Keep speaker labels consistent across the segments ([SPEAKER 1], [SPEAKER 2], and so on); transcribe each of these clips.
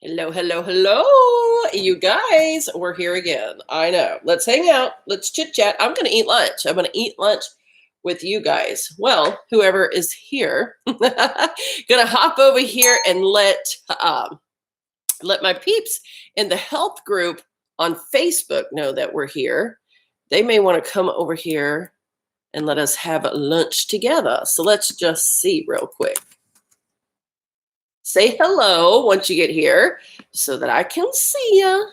[SPEAKER 1] Hello, hello, hello. You guys, we're here again. I know. Let's hang out. Let's chit chat. I'm going to eat lunch. I'm going to eat lunch with you guys. Well, whoever is here, going to hop over here and let my peeps in the health group on Facebook know that we're here. They may want to come over here and let us have lunch together. So let's just see real quick. Say hello once you get here so that I can see you.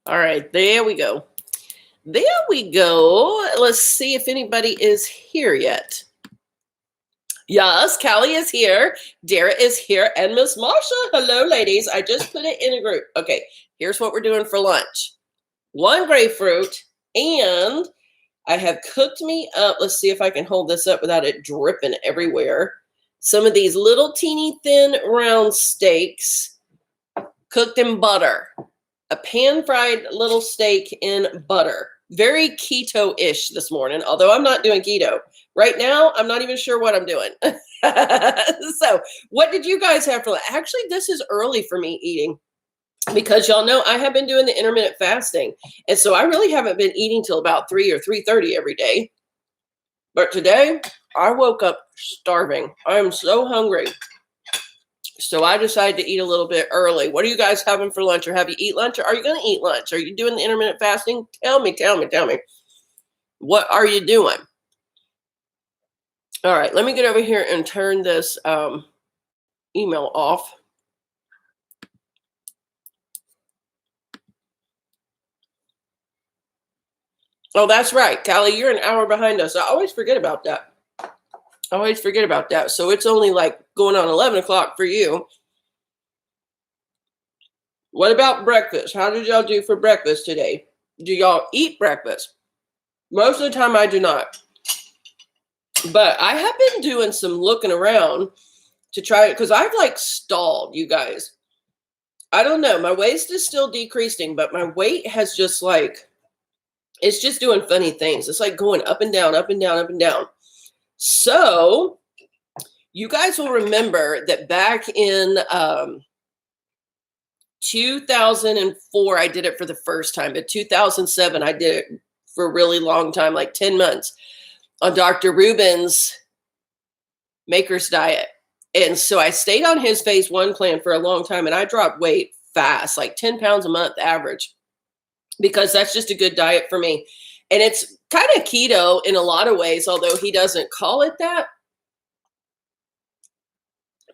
[SPEAKER 1] All right, there we go. There we go. Let's see if anybody is here yet. Yes, Callie is here. Dara is here. And Miss Marsha. Hello, ladies. I just put it in a group. Okay, here's what we're doing for lunch. 1 grapefruit. And I have cooked me up. Let's see if I can hold this up without it dripping everywhere. Some of these little teeny thin round steaks cooked in butter. A pan-fried little steak in butter. Very keto-ish this morning, although I'm not doing keto. Right now, I'm not even sure what I'm doing. So, what did you guys have for lunch? Actually, this is early for me eating because y'all know I have been doing the intermittent fasting. And so I really haven't been eating till about 3 or 3:30 every day. But today, I woke up starving. I am so hungry. So I decided to eat a little bit early. What are you guys having for lunch? Or have you eat lunch? Or are you going to eat lunch? Are you doing the intermittent fasting? Tell me. What are you doing? All right, let me get over here and turn this email off. Oh, that's right. Callie, you're an hour behind us. I always forget about that. So it's only like going on 11 o'clock for you. What about breakfast? How did y'all do for breakfast today? Do y'all eat breakfast? Most of the time I do not. But I have been doing some looking around to try it because I've like stalled, you guys. I don't know. My waist is still decreasing, but my weight has just like, it's just doing funny things. It's like going up and down, up and down, up and down. So you guys will remember that back in 2004, I did it for the first time. But 2007, I did it for a really long time, like 10 months on Dr. Rubin's Maker's Diet. And so I stayed on his phase 1 plan for a long time and I dropped weight fast, like 10 pounds a month average, because that's just a good diet for me. And it's kind of keto in a lot of ways, although he doesn't call it that,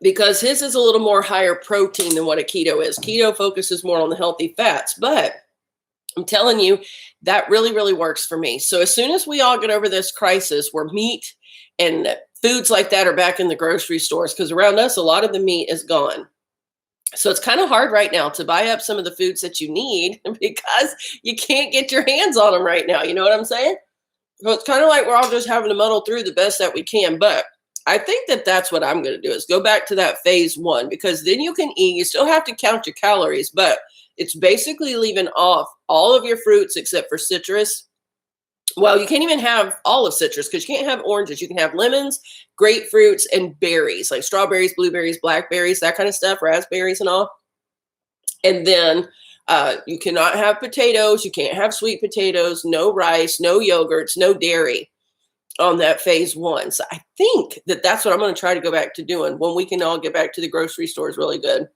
[SPEAKER 1] because his is a little more higher protein than what a keto is. Keto focuses more on the healthy fats, but I'm telling you, that really, really works for me. So as soon as we all get over this crisis where meat and foods like that are back in the grocery stores, because around us, a lot of the meat is gone. So it's kind of hard right now to buy up some of the foods that you need because you can't get your hands on them right now. You know what I'm saying? So it's kind of like we're all just having to muddle through the best that we can. But I think that that's what I'm going to do is go back to that phase 1, because then you can eat. You still have to count your calories, but it's basically leaving off all of your fruits except for citrus. Well, you can't even have all of citrus because you can't have oranges. You can have lemons, grapefruits, and berries like strawberries, blueberries, blackberries, that kind of stuff, raspberries and all. And then you cannot have potatoes. You can't have sweet potatoes, no rice, no yogurts, no dairy on that phase 1. So I think that that's what I'm going to try to go back to doing when we can all get back to the grocery stores really good.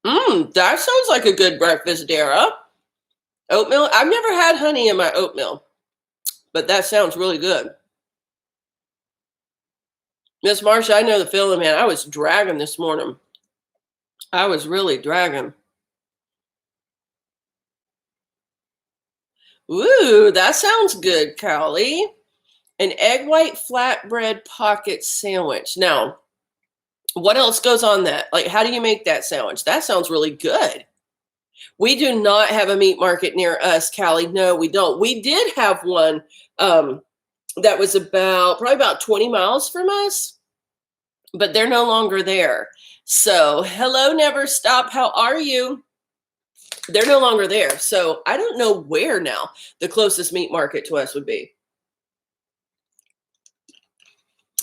[SPEAKER 1] That sounds like a good breakfast, Dara. Oatmeal. I've never had honey in my oatmeal, but that sounds really good. Miss Marsha, I know the feeling, man. I was dragging this morning. I was really dragging. Ooh, that sounds good, Callie. An egg white flatbread pocket sandwich. Now, what else goes on that? Like, how do you make that sandwich? That sounds really good. We do not have a meat market near us, Callie. No, we don't. We did have one that was probably about 20 miles from us, but they're no longer there. So, hello, Never Stop. How are you? They're no longer there. So, I don't know where now the closest meat market to us would be.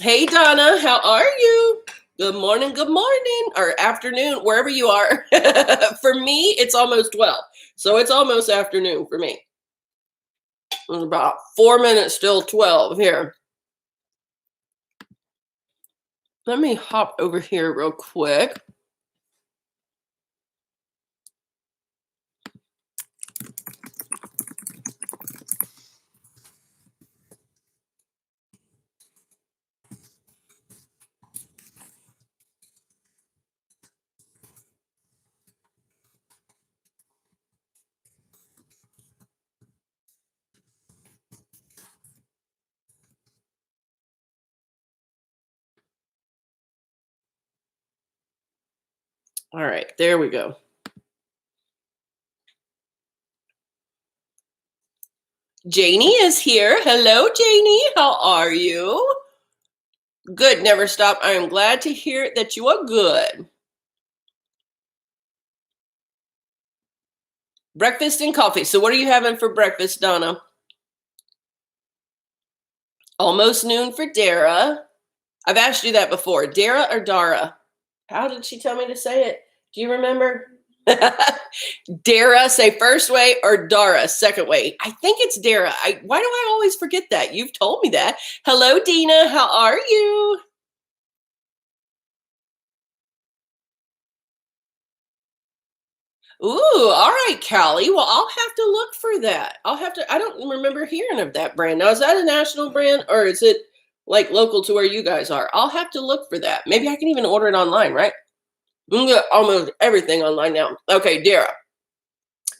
[SPEAKER 1] Hey, Donna, how are you? Good morning, or afternoon, wherever you are. For me, it's almost 12. So it's almost afternoon for me. It's about 4 minutes till 12 here. Let me hop over here real quick. All right, there we go. Janie is here. Hello, Janie. How are you? Good, Never Stop. I am glad to hear that you are good. Breakfast and coffee. So what are you having for breakfast, Donna? Almost noon for Dara. I've asked you that before. Dara or Dara? How did she tell me to say it? Do you remember? Dara, say first way, or Dara, second way. I think it's Dara. Why do I always forget that? You've told me that. Hello, Deena. How are you? Ooh, all right, Callie. Well, I'll have to look for that. I don't remember hearing of that brand. Now, is that a national brand or is it like local to where you guys are? I'll have to look for that. Maybe I can even order it online, right? You can get almost everything online now. Okay, Dara.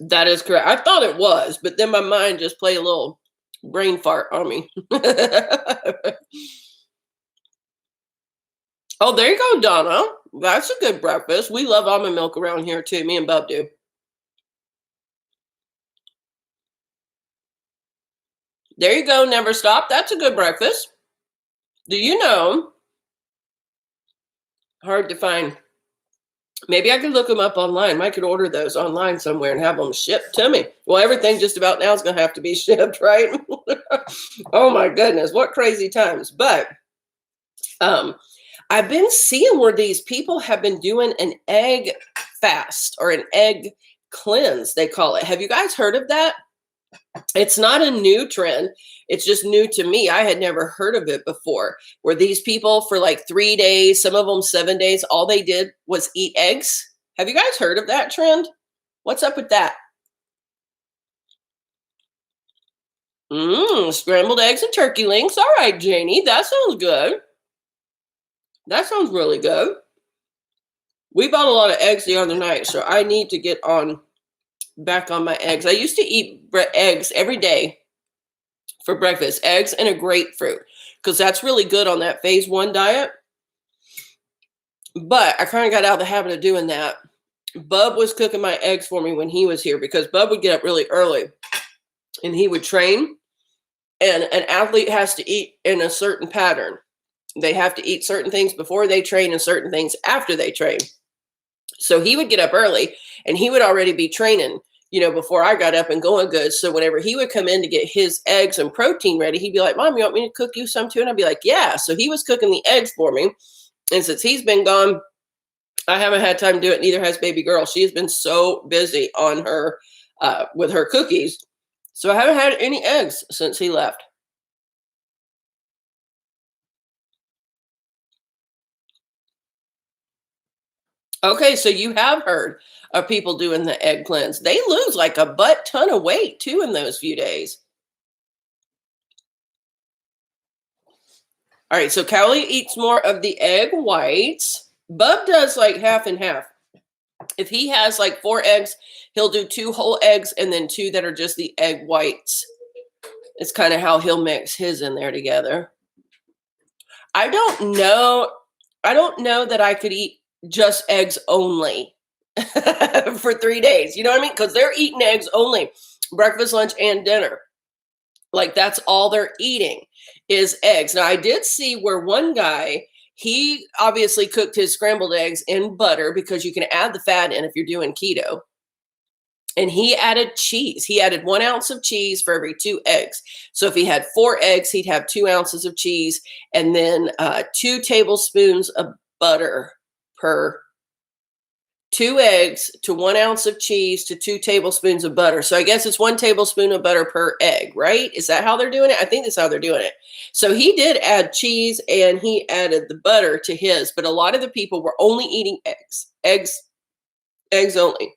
[SPEAKER 1] That is correct. I thought it was, but then my mind just played a little brain fart on me. Oh, there you go, Donna. That's a good breakfast. We love almond milk around here too. Me and Bub do. There you go, Never Stop. That's a good breakfast. Do you know? Hard to find. Maybe I could look them up online. I could order those online somewhere and have them shipped to me. Well, everything just about now is going to have to be shipped, right? Oh my goodness, what crazy times. But I've been seeing where these people have been doing an egg fast or an egg cleanse, they call it. Have you guys heard of that? It's not a new trend. It's just new to me. I had never heard of it before, where these people for like 3 days, some of them 7 days, all they did was eat eggs. Have you guys heard of that trend? What's up with that? Scrambled eggs and turkey links. All right, Janie, that sounds good. That sounds really good. We bought a lot of eggs the other night, so I need to get back on my eggs. I used to eat eggs every day for breakfast, eggs and a grapefruit, because that's really good on that phase 1 diet. But I kind of got out of the habit of doing that. Bub was cooking my eggs for me when he was here, because Bub would get up really early and he would train. And an athlete has to eat in a certain pattern. They have to eat certain things before they train and certain things after they train. So he would get up early and he would already be training, before I got up and going good. So whenever he would come in to get his eggs and protein ready, he'd be like, Mom, you want me to cook you some too? And I'd be like, yeah. So he was cooking the eggs for me. And since he's been gone, I haven't had time to do it. Neither has baby girl. She has been so busy on her, with her cookies. So I haven't had any eggs since he left. Okay, so you have heard of people doing the egg cleanse. They lose like a butt ton of weight too in those few days. All right, so Callie eats more of the egg whites. Bub does like half and half. If he has like 4 eggs, he'll do 2 whole eggs and then 2 that are just the egg whites. It's kind of how he'll mix his in there together. I don't know. I don't know that I could eat just eggs only for 3 days. You know what I mean? Because they're eating eggs only, breakfast, lunch, and dinner. Like that's all they're eating is eggs. Now I did see where one guy, he obviously cooked his scrambled eggs in butter because you can add the fat in if you're doing keto. And he added cheese. He added 1 ounce of cheese for every 2 eggs. So if he had 4 eggs, he'd have 2 ounces of cheese and then 2 tablespoons of butter per 2 eggs to 1 ounce of cheese to 2 tablespoons of butter. So I guess it's 1 tablespoon of butter per egg, right? Is that how they're doing it? I think that's how they're doing it. So he did add cheese and he added the butter to his, but a lot of the people were only eating eggs only.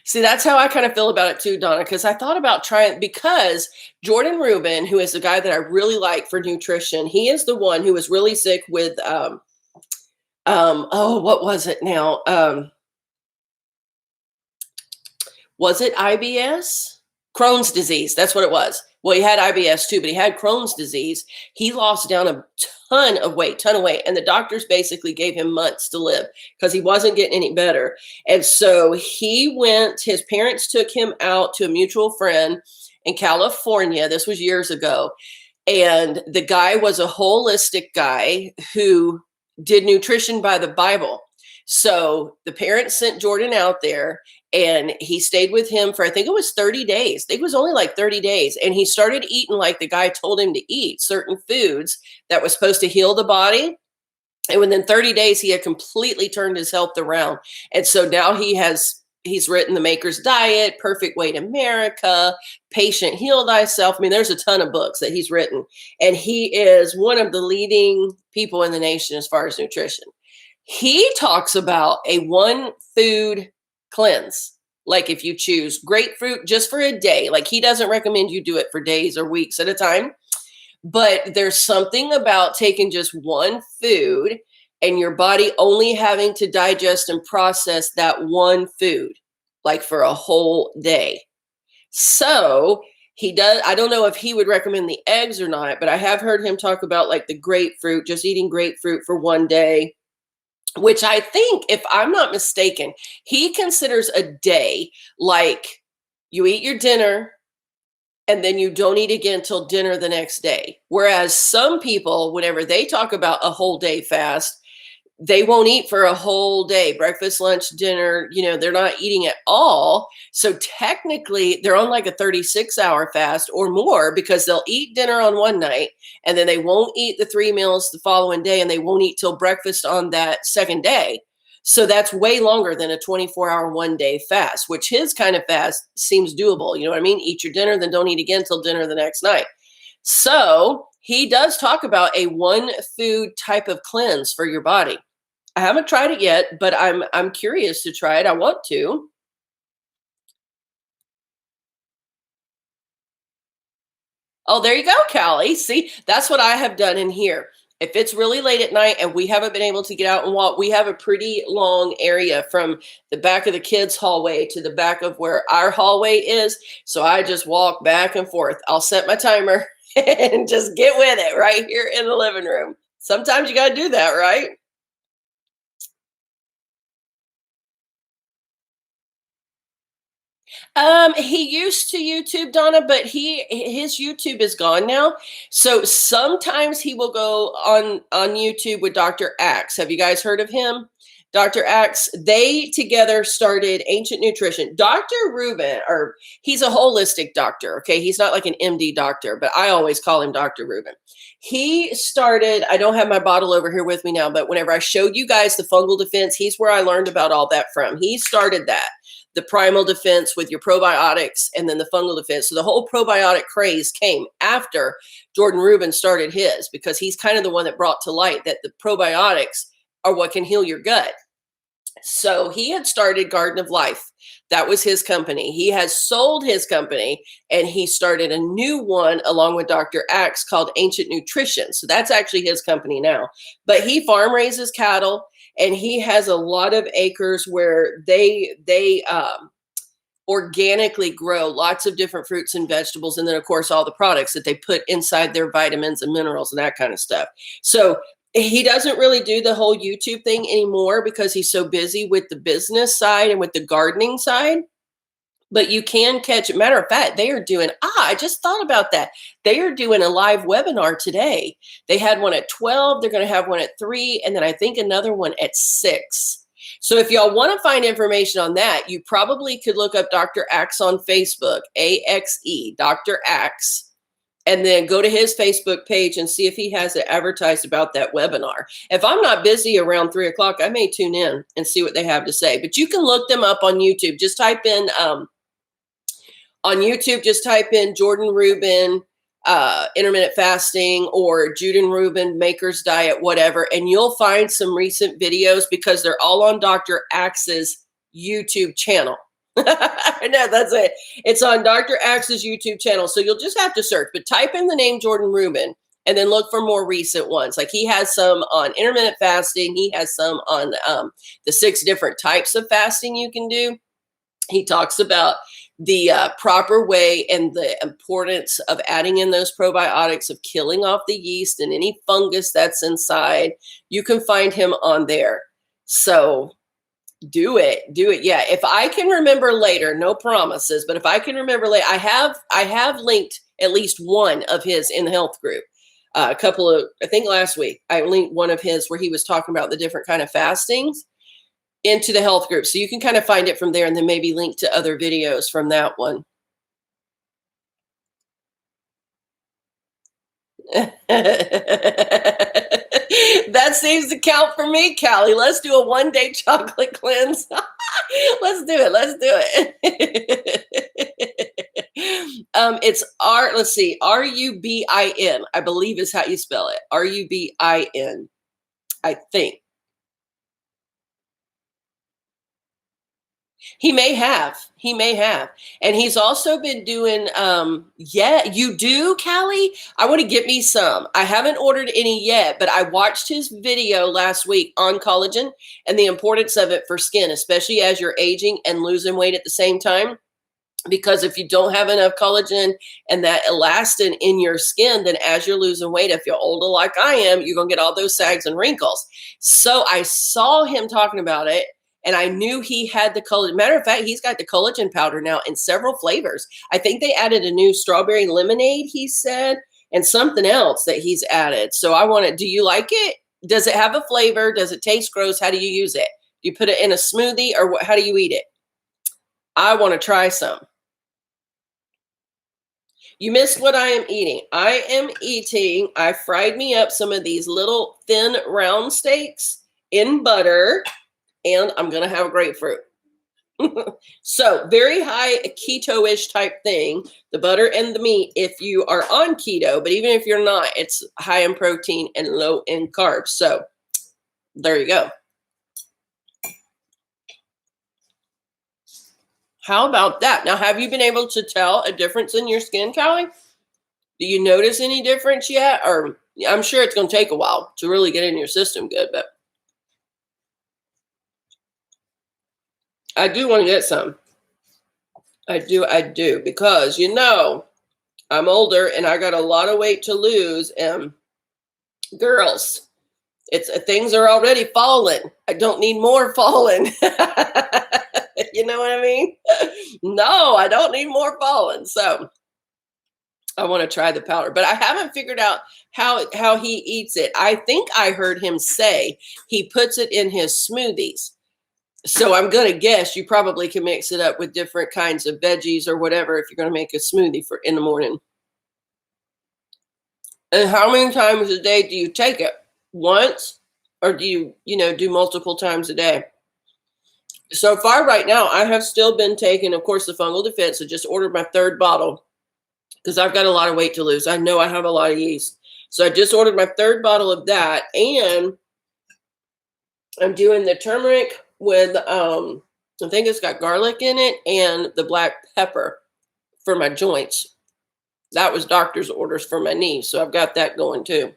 [SPEAKER 1] See, that's how I kind of feel about it too, Donna, because I thought about trying, because Jordan Rubin, who is the guy that I really like for nutrition, he is the one who was really sick with, what was it now? Was it IBS? Crohn's disease. That's what it was. Well, he had IBS too, but he had Crohn's disease. He lost down a ton of weight. And the doctors basically gave him months to live because he wasn't getting any better. And so his parents took him out to a mutual friend in California. This was years ago. And the guy was a holistic guy who did nutrition by the Bible. So the parents sent Jordan out there and he stayed with him for, I think it was 30 days. I think it was only like 30 days. And he started eating like the guy told him to eat, certain foods that was supposed to heal the body. And within 30 days, he had completely turned his health around. And so now he's written The Maker's Diet, Perfect Weight America, Patient Heal Thyself. I mean, there's a ton of books that he's written. And he is one of the leading people in the nation as far as nutrition. He talks about a 1 food cleanse. Like if you choose grapefruit just for a day, like he doesn't recommend you do it for days or weeks at a time. But there's something about taking just 1 food and your body only having to digest and process that 1 food, like for a whole day. So he does, I don't know if he would recommend the eggs or not, but I have heard him talk about like the grapefruit, just eating grapefruit for 1 day, which I think, if I'm not mistaken, he considers a day like you eat your dinner and then you don't eat again till dinner the next day. Whereas some people, whenever they talk about a whole day fast, they won't eat for a whole day, breakfast, lunch, dinner, they're not eating at all. So technically they're on like a 36-hour fast or more because they'll eat dinner on one night and then they won't eat the 3 meals the following day and they won't eat till breakfast on that second day. So that's way longer than a 24-hour 1 day fast, which his kind of fast seems doable. You know what I mean? Eat your dinner, then don't eat again till dinner the next night. So he does talk about a 1 food type of cleanse for your body. I haven't tried it yet, but I'm curious to try it. I want to. Oh, there you go, Callie. See, that's what I have done in here. If it's really late at night and we haven't been able to get out and walk, we have a pretty long area from the back of the kids' hallway to the back of where our hallway is. So I just walk back and forth. I'll set my timer and just get with it right here in the living room. Sometimes you got to do that, right? He used to YouTube, Donna, but his YouTube is gone now. So sometimes he will go on YouTube with Dr. Axe. Have you guys heard of him? Dr. Axe, they together started Ancient Nutrition. Dr. Rubin, he's a holistic doctor, okay? He's not like an MD doctor, but I always call him Dr. Rubin. He started, I don't have my bottle over here with me now, but whenever I showed you guys the fungal defense, he's where I learned about all that from. He started that. The primal defense with your probiotics and then the fungal defense. So the whole probiotic craze came after Jordan Rubin started his, because he's kind of the one that brought to light that the probiotics are what can heal your gut. So he had started Garden of Life. That was his company. He has sold his company and he started a new one along with Dr. Axe called Ancient Nutrition. So that's actually his company now. But he farm raises cattle and he has a lot of acres where they organically grow lots of different fruits and vegetables. And then, of course, all the products that they put inside their vitamins and minerals and that kind of stuff. So he doesn't really do the whole YouTube thing anymore because he's so busy with the business side and with the gardening side. But you can catch, matter of fact, they are doing, I just thought about that. They are doing a live webinar today. They had one at 12. They're going to have one at 3. And then I think another one at 6. So if y'all want to find information on that, you probably could look up Dr. Axe on Facebook, AXE, Dr. Axe, and then go to his Facebook page and see if he has it advertised about that webinar. If I'm not busy around 3 o'clock, I may tune in and see what they have to say. But you can look them up on YouTube. Just type in, on YouTube, just type in Jordan Rubin, intermittent fasting, or Juden Rubin, Maker's Diet, whatever, and you'll find some recent videos because they're all on Dr. Axe's YouTube channel. I know, that's it. It's on Dr. Axe's YouTube channel. So you'll just have to search, but type in the name Jordan Rubin and then look for more recent ones. Like he has some on intermittent fasting. He has some on the 6 different types of fasting you can do. He talks about the proper way and the importance of adding in those probiotics, of killing off the yeast and any fungus that's inside. You can find him on there. So do it. Yeah. If I can remember later, no promises, but if I can remember later, I have linked at least one of his in the health group. A couple of, I think last week, I linked one of his where he was talking about the different kind of fastings into the health group. So you can kind of find it from there and then maybe link to other videos from that one. That seems to count for me, Callie. Let's do a 1-day chocolate cleanse. Let's do it. It's let's see, Rubin, I believe is how you spell it. Rubin, I think. He may have. And he's also been doing, yeah, you do, Callie? I want to get me some. I haven't ordered any yet, but I watched his video last week on collagen and the importance of it for skin, especially as you're aging and losing weight at the same time. Because if you don't have enough collagen and that elastin in your skin, then as you're losing weight, if you're older like I am, you're going to get all those sags and wrinkles. So I saw him talking about it. And I knew he had the collagen. Matter of fact, he's got the collagen powder now in several flavors. I think they added a new strawberry lemonade, he said, and something else that he's added. So I want to, do you like it? Does it have a flavor? Does it taste gross? How do you use it? Do you put it in a smoothie or how do you eat it? I want to try some. You missed what I am eating. I fried me up some of these little thin round steaks in butter. And I'm going to have a grapefruit. So very high keto-ish type thing, the butter and the meat if you are on keto, but even if you're not, it's high in protein and low in carbs. So there you go. How about that? Now, have you been able to tell a difference in your skin, Callie? Do you notice any difference yet? Or I'm sure it's going to take a while to really get in your system good, but I do want to get some. I do, because, you know, I'm older and I got a lot of weight to lose. And girls, things are already falling. I don't need more falling. You know what I mean? No, I don't need more falling. So I want to try the powder, but I haven't figured out how he eats it. I think I heard him say he puts it in his smoothies. So I'm going to guess you probably can mix it up with different kinds of veggies or whatever if you're going to make a smoothie for in the morning. And how many times a day do you take it? Once? Or do you do multiple times a day? So far right now, I have still been taking, of course, the fungal defense. I just ordered my 3rd bottle because I've got a lot of weight to lose. I know I have a lot of yeast. So I just ordered my 3rd bottle of that. And I'm doing the turmeric with, I think it's got garlic in it, and the black pepper for my joints. That was doctor's orders for my knees. So I've got that going too.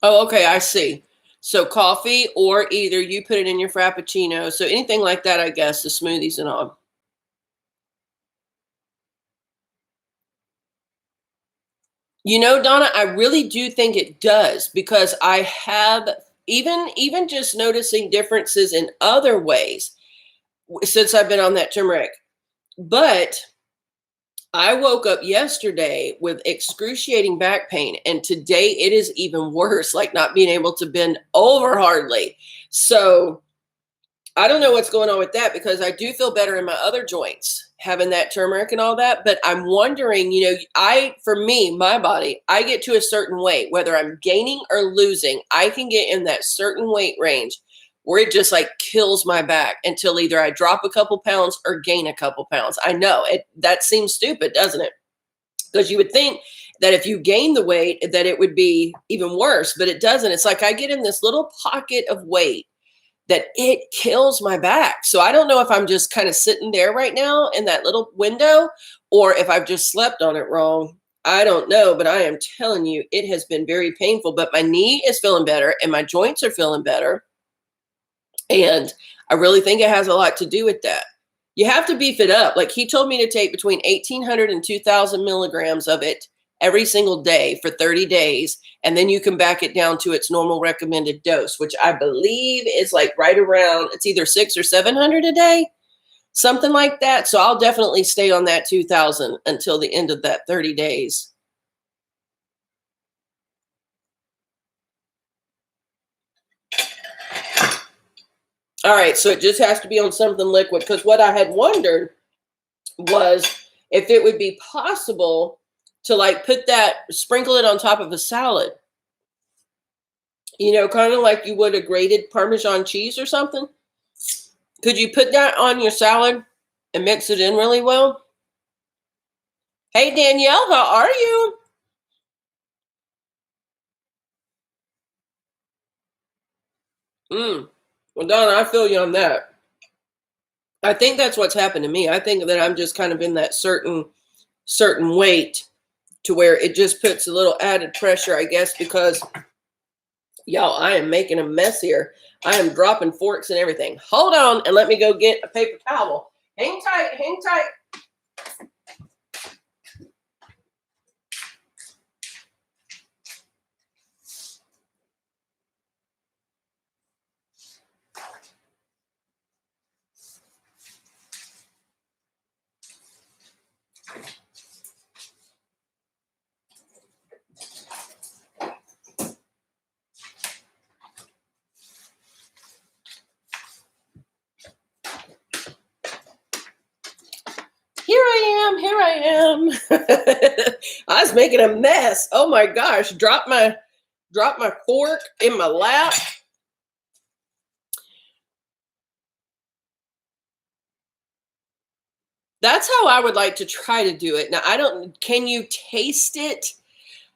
[SPEAKER 1] Oh, okay, I see. So coffee, or either you put it in your frappuccino. So anything like that, I guess, the smoothies and all. You know, Donna, I really do think it does, because I have even just noticing differences in other ways since I've been on that turmeric. But I woke up yesterday with excruciating back pain, and today it is even worse, like not being able to bend over hardly. So I don't know what's going on with that, because I do feel better in my other joints having that turmeric and all that. But I'm wondering, for me, my body, I get to a certain weight, whether I'm gaining or losing, I can get in that certain weight range where it just like kills my back until either I drop a couple pounds or gain a couple pounds. I know that seems stupid, doesn't it? Because you would think that if you gain the weight, that it would be even worse, but it doesn't. It's like I get in this little pocket of weight that it kills my back. So I don't know if I'm just kind of sitting there right now in that little window, or if I've just slept on it wrong. I don't know, but I am telling you, it has been very painful. But my knee is feeling better and my joints are feeling better. And I really think it has a lot to do with that. You have to beef it up. Like he told me to take between 1,800 and 2,000 milligrams of it every single day for 30 days. And then you can back it down to its normal recommended dose, which I believe is like right around, it's either 600 or 700 a day, something like that. So I'll definitely stay on that 2,000 until the end of that 30 days. All right, so it just has to be on something liquid, because what I had wondered was if it would be possible to like sprinkle it on top of a salad, kind of like you would a grated Parmesan cheese or something. Could you put that on your salad and mix it in really well? Hey, Danielle, how are you? Well, Donna, I feel you on that. I think that's what's happened to me. I think that I'm just kind of in that certain weight to where it just puts a little added pressure, I guess, because y'all, I am making a mess here. I am dropping forks and everything. Hold on and let me go get a paper towel. Hang tight, hang tight. Here I am. I was making a mess. Oh my gosh, drop my fork in my lap. That's how I would like to try to do it. Now, can you taste it?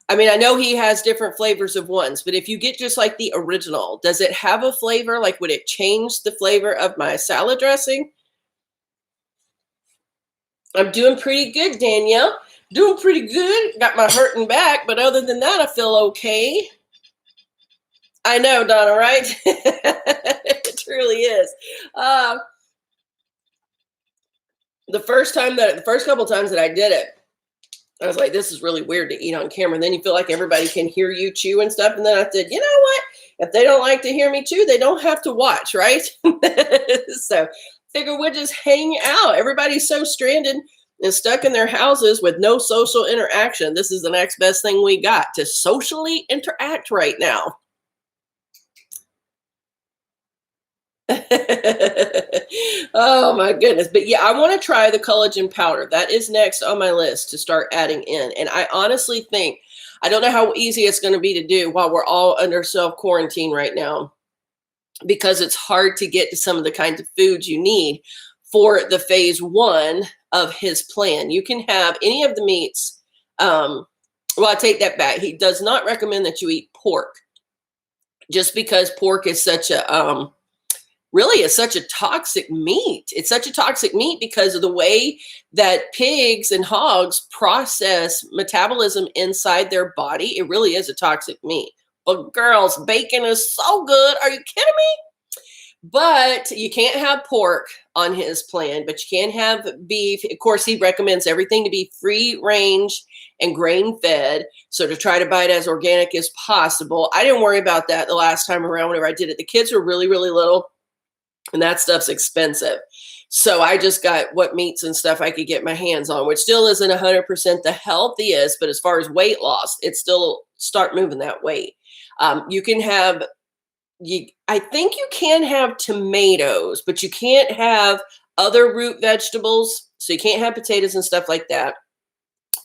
[SPEAKER 1] I mean, I know he has different flavors of ones, but if you get just like the original, does it have a flavor? Like, would it change the flavor of my salad dressing? I'm doing pretty good, Danielle. Doing pretty good. Got my hurting back, but other than that, I feel okay. I know, Donna, right? It truly is. Uh, the first couple times that I did it, I was like, this is really weird to eat on camera. And then you feel like everybody can hear you chew and stuff. And then I said, you know what? If they don't like to hear me chew, they don't have to watch, right? So figure we'll just hang out. Everybody's so stranded and stuck in their houses with no social interaction. This is the next best thing we got to socially interact right now. Oh my goodness. But yeah, I want to try the collagen powder. That is next on my list to start adding in. And I honestly think, I don't know how easy it's going to be to do while we're all under self-quarantine right now, because it's hard to get to some of the kinds of foods you need for the phase 1 of his plan. You can have any of the meats. Well, I take that back. He does not recommend that you eat pork, just because pork is such a really is such a toxic meat. It's such a toxic meat because of the way that pigs and hogs process metabolism inside their body. It really is a toxic meat. But girls, bacon is so good. Are you kidding me? But you can't have pork on his plan, but you can have beef. Of course, he recommends everything to be free range and grain fed. So to try to buy it as organic as possible. I didn't worry about that the last time around whenever I did it. The kids were really, really little, and that stuff's expensive. So I just got what meats and stuff I could get my hands on, which still isn't 100% the healthiest, but as far as weight loss, it's still start moving that weight. You can have I think you can have tomatoes, but you can't have other root vegetables. So you can't have potatoes and stuff like that.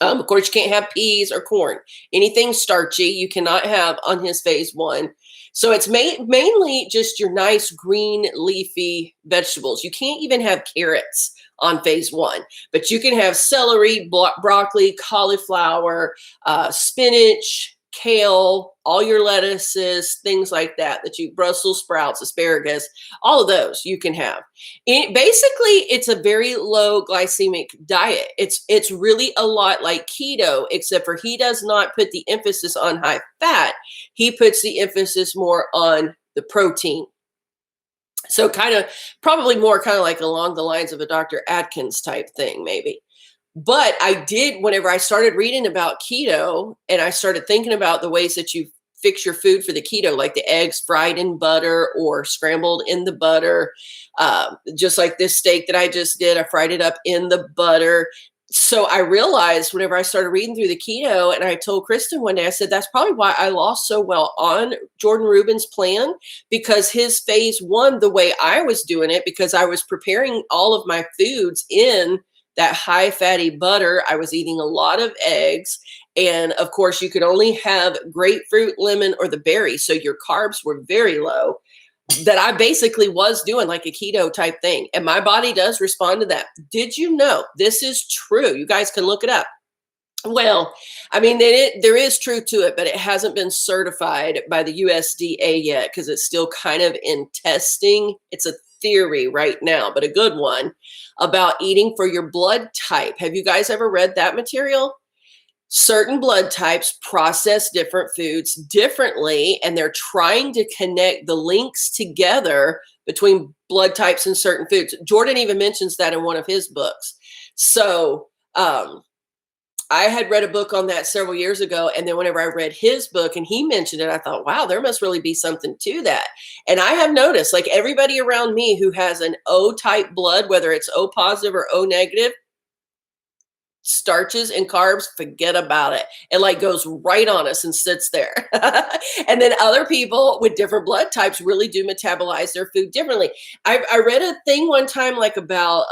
[SPEAKER 1] Of course, you can't have peas or corn. Anything starchy, you cannot have on his phase one. So it's mainly just your nice green leafy vegetables. You can't even have carrots on phase one, but you can have celery, broccoli, cauliflower, spinach, kale, all your lettuces, things like that, Brussels sprouts, asparagus, all of those you can have. Basically, it's a very low glycemic diet. It's really a lot like keto, except for he does not put the emphasis on high fat. He puts the emphasis more on the protein. So probably more kind of like along the lines of a Dr. Atkins type thing, maybe. But I did, whenever I started reading about keto and I started thinking about the ways that you fix your food for the keto, like the eggs fried in butter or scrambled in the butter, just like this steak that I just did, I fried it up in the butter. So I realized whenever I started reading through the keto, and I told Kristen one day, I said, that's probably why I lost so well on Jordan Rubin's plan, because his phase one, the way I was doing it, because I was preparing all of my foods in that high fatty butter. I was eating a lot of eggs. And of course, you could only have grapefruit, lemon, or the berry. So your carbs were very low. That I basically was doing like a keto type thing. And my body does respond to that. Did you know this is true? You guys can look it up. Well, I mean, there is truth to it, but it hasn't been certified by the USDA yet because it's still kind of in testing. It's a theory right now, but a good one about eating for your blood type. Have you guys ever read that material? Certain blood types process different foods differently, and they're trying to connect the links together between blood types and certain foods. Jordan even mentions that in one of his books. So, I had read a book on that several years ago. And then whenever I read his book and he mentioned it, I thought, wow, there must really be something to that. And I have noticed, like, everybody around me who has an O type blood, whether it's O positive or O negative, starches and carbs, forget about it. It like goes right on us and sits there. And then other people with different blood types really do metabolize their food differently. I read a thing one time like about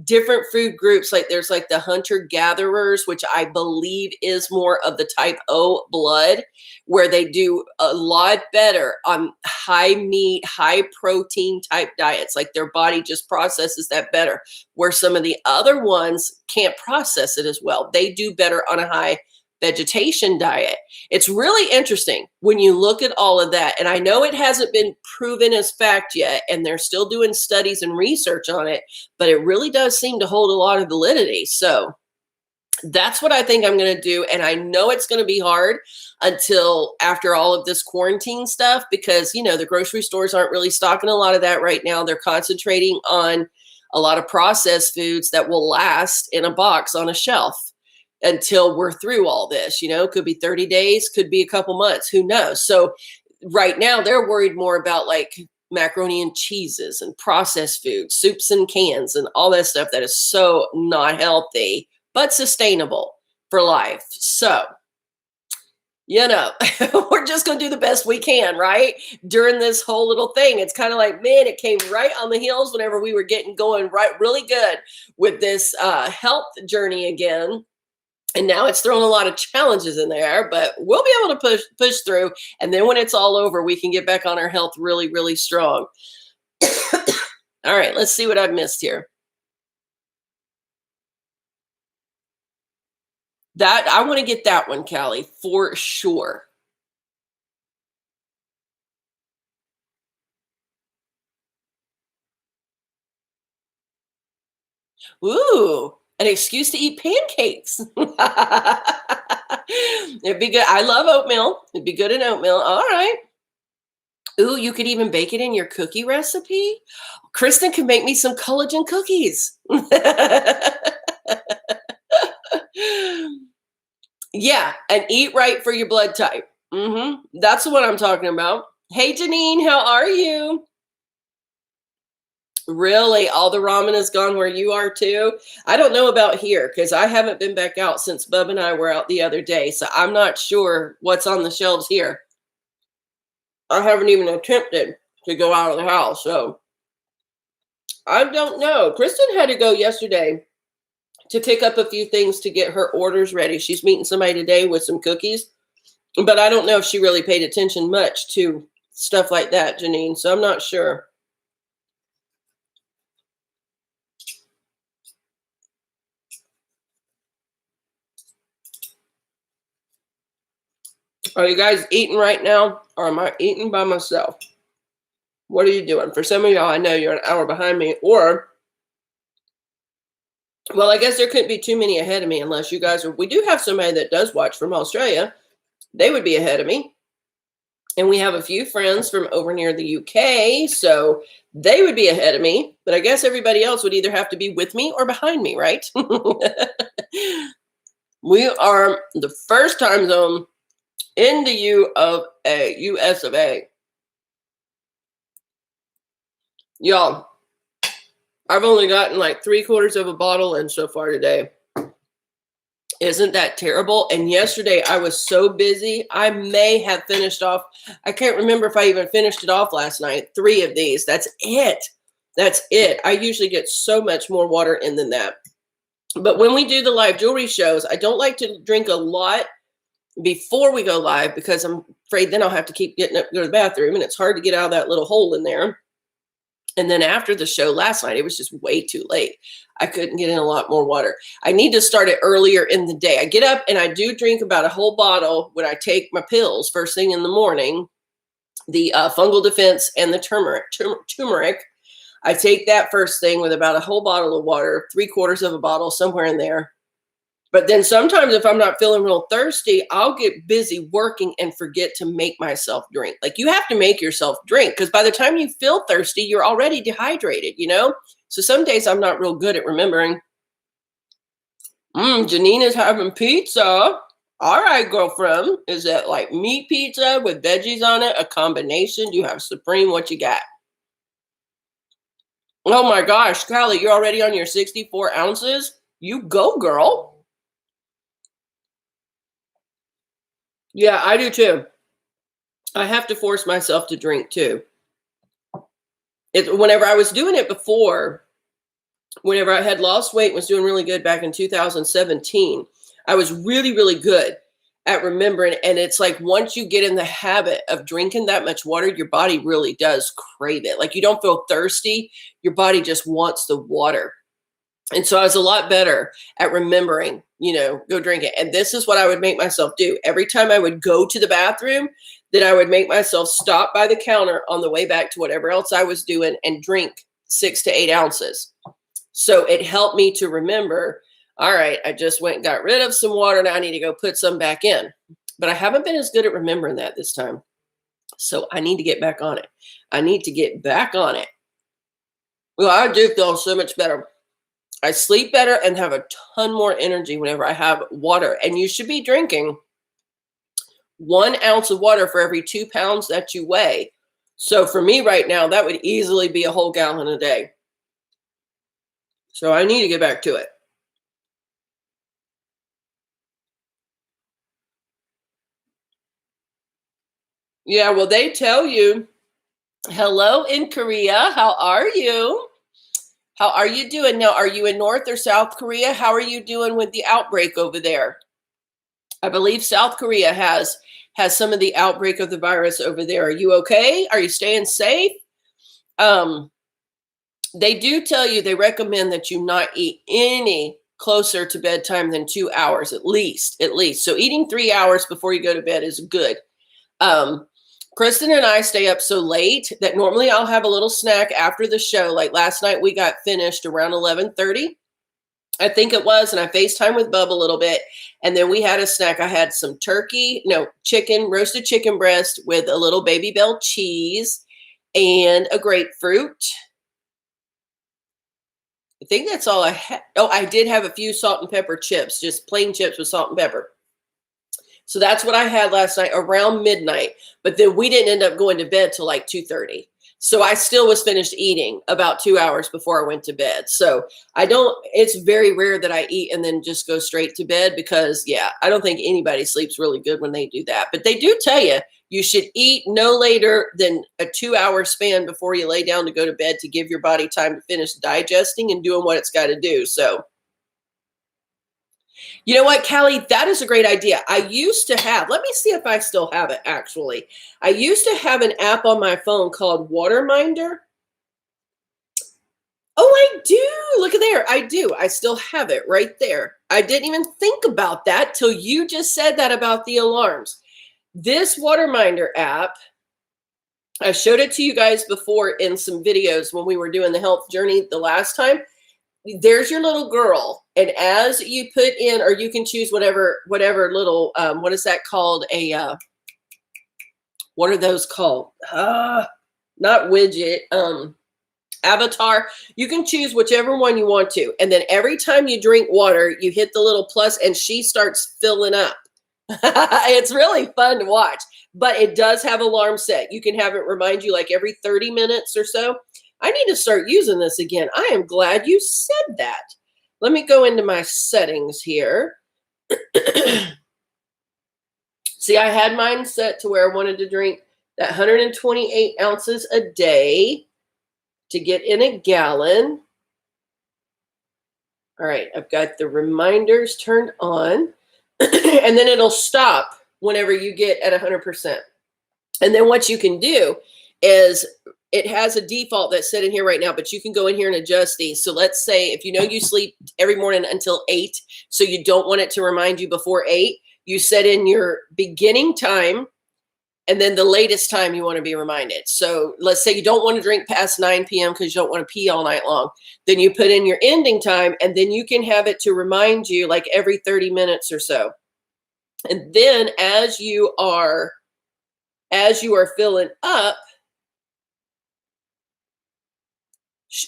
[SPEAKER 1] different food groups. Like there's like the hunter gatherers, which I believe is more of the type O blood, where they do a lot better on high meat, high protein type diets. Like their body just processes that better, where some of the other ones can't process it as well. They do better on a high vegetation diet. It's really interesting when you look at all of that. And I know it hasn't been proven as fact yet, and they're still doing studies and research on it, but it really does seem to hold a lot of validity. So that's what I think I'm going to do. And I know it's going to be hard until after all of this quarantine stuff, because, you know, the grocery stores aren't really stocking a lot of that right now. They're concentrating on a lot of processed foods that will last in a box on a shelf until we're through all this. You know, could be 30 days, could be a couple months, who knows? So right now they're worried more about like macaroni and cheeses and processed foods, soups and cans and all that stuff that is so not healthy, but sustainable for life. So, you know, we're just going to do the best we can, right? During this whole little thing. It's kind of like, man, it came right on the heels whenever we were getting going right really good with this health journey again. And now it's thrown a lot of challenges in there, but we'll be able to push through. And then when it's all over, we can get back on our health really, really strong. All right, let's see what I've missed here. That I want to get that one, Callie, for sure. Ooh, an excuse to eat pancakes. It'd be good. I love oatmeal. It'd be good in oatmeal. All right. Ooh, you could even bake it in your cookie recipe. Kristen can make me some collagen cookies. Yeah, and eat right for your blood type. That's what I'm talking about. Hey, Janine, how are you? Really? All the ramen is gone where you are too? I don't know about here because I haven't been back out since Bub and I were out the other day. So I'm not sure what's on the shelves here. I haven't even attempted to go out of the house. So I don't know. Kristen had to go yesterday to pick up a few things to get her orders ready. She's meeting somebody today with some cookies. But I don't know if she really paid attention much to stuff like that, Janine. So I'm not sure. Are you guys eating right now, or am I eating by myself? What are you doing? For some of y'all, I know you're an hour behind me, or, well, I guess there couldn't be too many ahead of me unless you guys are. We do have somebody that does watch from Australia. They would be ahead of me. And we have a few friends from over near the UK, so they would be ahead of me. But I guess everybody else would either have to be with me or behind me, right? We are the first time zone in the US of A. Y'all, I've only gotten like 3/4 of a bottle in so far today. Isn't that terrible? And yesterday I was so busy. I may have finished off. I can't remember if I even finished it off last night. 3 of these. That's it. That's it. I usually get so much more water in than that. But when we do the live jewelry shows, I don't like to drink a lot before we go live because I'm afraid then I'll have to keep getting up to go to the bathroom, and it's hard to get out of that little hole in there. And then after the show last night, it was just way too late. I couldn't get in a lot more water. I need to start it earlier in the day. I get up and I do drink about a whole bottle when I take my pills first thing in the morning, the fungal defense and the turmeric. I take that first thing with about a whole bottle of water, 3/4 of a bottle, somewhere in there. But then sometimes if I'm not feeling real thirsty, I'll get busy working and forget to make myself drink. Like, you have to make yourself drink because by the time you feel thirsty, you're already dehydrated, you know? So some days I'm not real good at remembering. Janine is having pizza. All right, girlfriend. Is that like meat pizza with veggies on it? A combination? Do you have Supreme? What you got? Oh my gosh, Callie, you're already on your 64 ounces? You go, girl. Yeah, I do too. I have to force myself to drink too. Whenever I was doing it before, whenever I had lost weight, was doing really good back in 2017, I was really, really good at remembering. And it's like once you get in the habit of drinking that much water, your body really does crave it. Like, you don't feel thirsty. Your body just wants the water. And so I was a lot better at remembering, go drink it. And this is what I would make myself do. Every time I would go to the bathroom, then I would make myself stop by the counter on the way back to whatever else I was doing and drink 6 to 8 ounces. So it helped me to remember, all right, I just went and got rid of some water. Now I need to go put some back in. But I haven't been as good at remembering that this time. So I need to get back on it. Well, I do feel so much better. I sleep better and have a ton more energy whenever I have water. And you should be drinking 1 ounce of water for every 2 pounds that you weigh. So for me right now, that would easily be a whole gallon a day. So I need to get back to it. Yeah, well, they tell you, hello in Korea. How are you? How are you doing now? Are you in North or South Korea? How are you doing with the outbreak over there? I believe South Korea has some of the outbreak of the virus over there. Are you okay? Are you staying safe? They do tell you, they recommend that you not eat any closer to bedtime than 2 hours, at least. So eating 3 hours before you go to bed is good. Kristen and I stay up so late that normally I'll have a little snack after the show. Like last night, we got finished around 11:30. I think it was, and I FaceTime with Bub a little bit. And then we had a snack. I had some chicken, roasted chicken breast with a little Baby Bell cheese and a grapefruit. I think that's all I had. Oh, I did have a few salt and pepper chips, just plain chips with salt and pepper. So that's what I had last night around midnight. But then we didn't end up going to bed till like 2:30. So I still was finished eating about 2 hours before I went to bed. So it's very rare that I eat and then just go straight to bed because, yeah, I don't think anybody sleeps really good when they do that. But they do tell you should eat no later than a 2-hour span before you lay down to go to bed to give your body time to finish digesting and doing what it's got to do. So, you know what, Callie? That is a great idea. I used to have, let me see if I still have it actually. I used to have an app on my phone called Waterminder. Oh, I do. Look at there. I do. I still have it right there. I didn't even think about that till you just said that about the alarms. This Waterminder app, I showed it to you guys before in some videos when we were doing the health journey the last time. There's your little girl, and as you put in, or you can choose whatever little what is that called, what are those called, not widget, avatar. You can choose whichever one you want to, and then every time you drink water you hit the little plus and she starts filling up. It's really fun to watch, but it does have alarm set. You can have it remind you like every 30 minutes or so. I need to start using this again. I am glad you said that. Let me go into my settings here. See, I had mine set to where I wanted to drink that 128 ounces a day to get in a gallon. All right, I've got the reminders turned on. And then it'll stop whenever you get at 100%. And then what you can do is it has a default that's set in here right now, but you can go in here and adjust these. So let's say if you know you sleep every morning until 8, so you don't want it to remind you before 8, you set in your beginning time and then the latest time you want to be reminded. So let's say you don't want to drink past 9 p.m. because you don't want to pee all night long. Then you put in your ending time, and then you can have it to remind you like every 30 minutes or so. And then as you are filling up,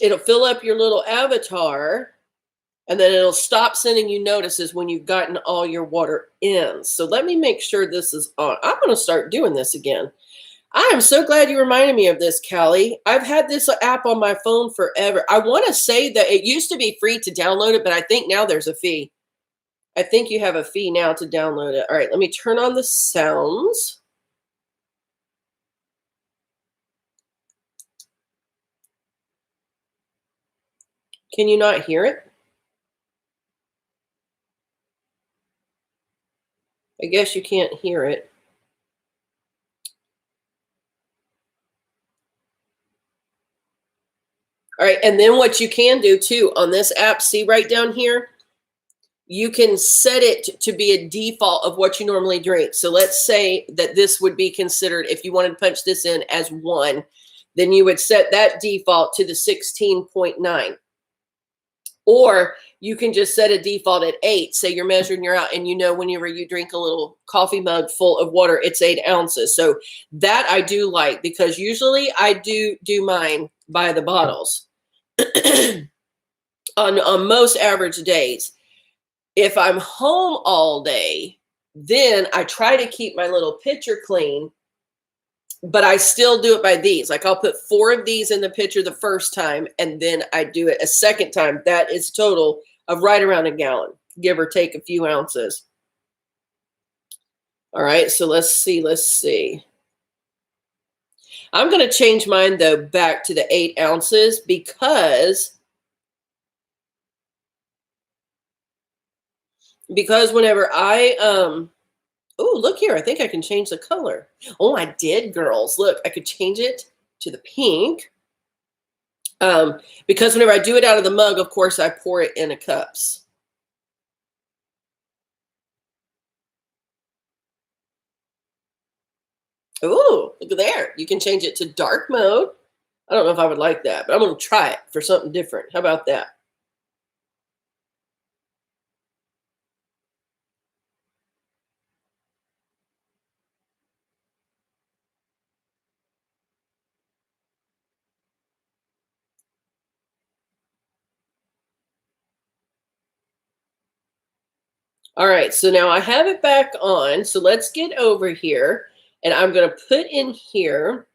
[SPEAKER 1] it'll fill up your little avatar, and then it'll stop sending you notices when you've gotten all your water in. So let me make sure this is on. I'm going to start doing this again. I am so glad you reminded me of this, Callie. I've had this app on my phone forever. I want to say that it used to be free to download it, but I think now there's a fee. I think you have a fee now to download it. All right, let me turn on the sounds. Can you not hear it? I guess you can't hear it. All right, and then what you can do too on this app, see right down here, you can set it to be a default of what you normally drink. So let's say that this would be considered, if you wanted to punch this in as 1, then you would set that default to the 16.9. Or you can just set a default at 8. Say you're measuring your out, and you know whenever you drink a little coffee mug full of water, it's 8 ounces. So that I do like, because usually I do mine by the bottles on most average days. If I'm home all day, then I try to keep my little pitcher clean, but I still do it by these. Like I'll put 4 of these in the pitcher the first time, and then I do it a second time. That is total of right around a gallon, give or take a few ounces. All right, so let's see. I'm going to change mine though back to the 8 ounces because whenever I oh, look here, I think I can change the color. Oh, I did, girls. Look, I could change it to the pink. Because whenever I do it out of the mug, of course, I pour it in cups. Oh, look at there. You can change it to dark mode. I don't know if I would like that, but I'm going to try it for something different. How about that? All right, so now I have it back on. So let's get over here, and I'm going to put in here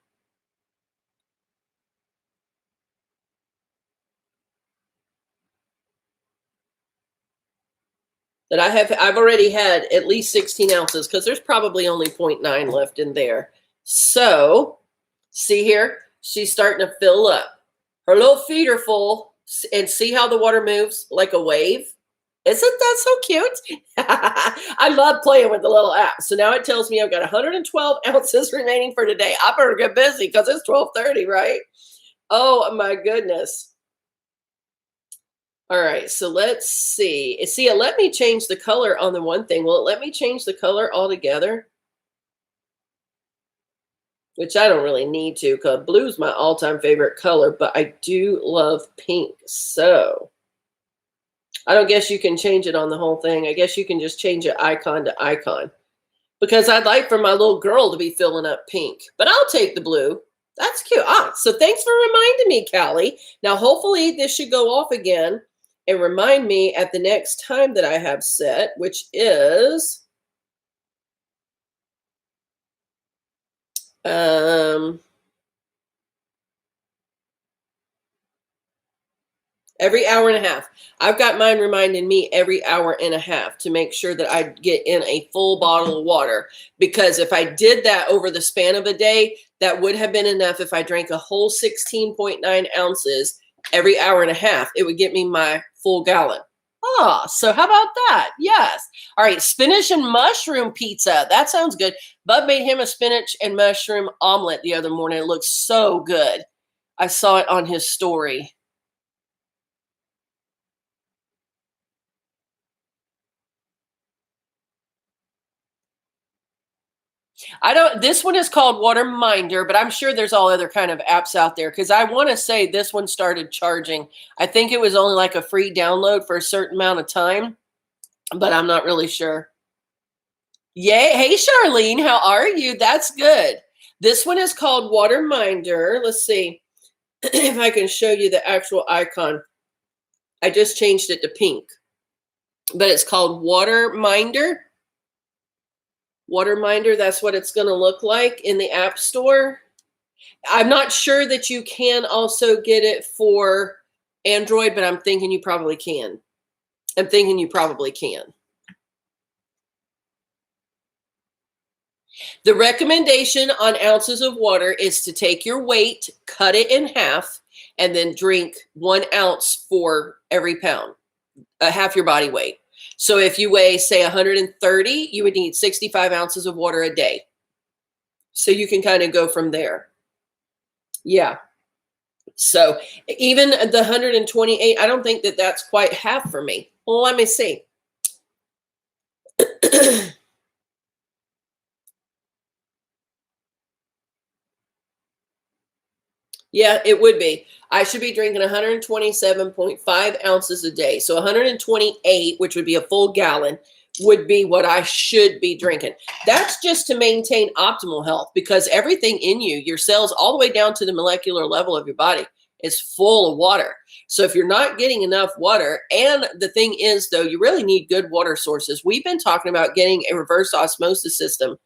[SPEAKER 1] that I've already had at least 16 ounces because there's probably only 0.9 left in there. So see here, she's starting to fill up. Her little feet are full, and see how the water moves like a wave? Isn't that so cute? I love playing with the little app. So now it tells me I've got 112 ounces remaining for today. I better get busy because it's 12:30, right? Oh my goodness. All right, so let's see. See, it let me change the color on the one thing. Will it let me change the color altogether? Which I don't really need to because blue's my all-time favorite color, but I do love pink. So I don't guess you can change it on the whole thing. I guess you can just change it icon to icon because I'd like for my little girl to be filling up pink, but I'll take the blue. That's cute. So thanks for reminding me, Callie. Now, hopefully this should go off again and remind me at the next time that I have set, which is every hour and a half. I've got mine reminding me every hour and a half to make sure that I get in a full bottle of water. Because if I did that over the span of a day, that would have been enough. If I drank a whole 16.9 ounces every hour and a half, it would get me my full gallon. So how about that? Yes. All right, spinach and mushroom pizza. That sounds good. Bub made him a spinach and mushroom omelet the other morning. It looked so good. I saw it on his story. This one is called Waterminder, but I'm sure there's all other kind of apps out there because I want to say this one started charging. I think it was only like a free download for a certain amount of time, but I'm not really sure. Yay. Hey, Charlene, how are you? That's good. This one is called Waterminder. Let's see if I can show you the actual icon. I just changed it to pink, but it's called Waterminder. Waterminder, that's what it's going to look like in the App Store. I'm not sure that you can also get it for Android, but I'm thinking you probably can. The recommendation on ounces of water is to take your weight, cut it in half, and then drink 1 ounce for every pound, half your body weight. So if you weigh, say, 130, you would need 65 ounces of water a day. So you can kind of go from there. Yeah. So even the 128, I don't think that that's quite half for me. Well, let me see. Yeah, it would be. I should be drinking 127.5 ounces a day. So 128, which would be a full gallon, would be what I should be drinking. That's just to maintain optimal health because everything in you, your cells, all the way down to the molecular level of your body, is full of water. So if you're not getting enough water, and the thing is, though, you really need good water sources. We've been talking about getting a reverse osmosis system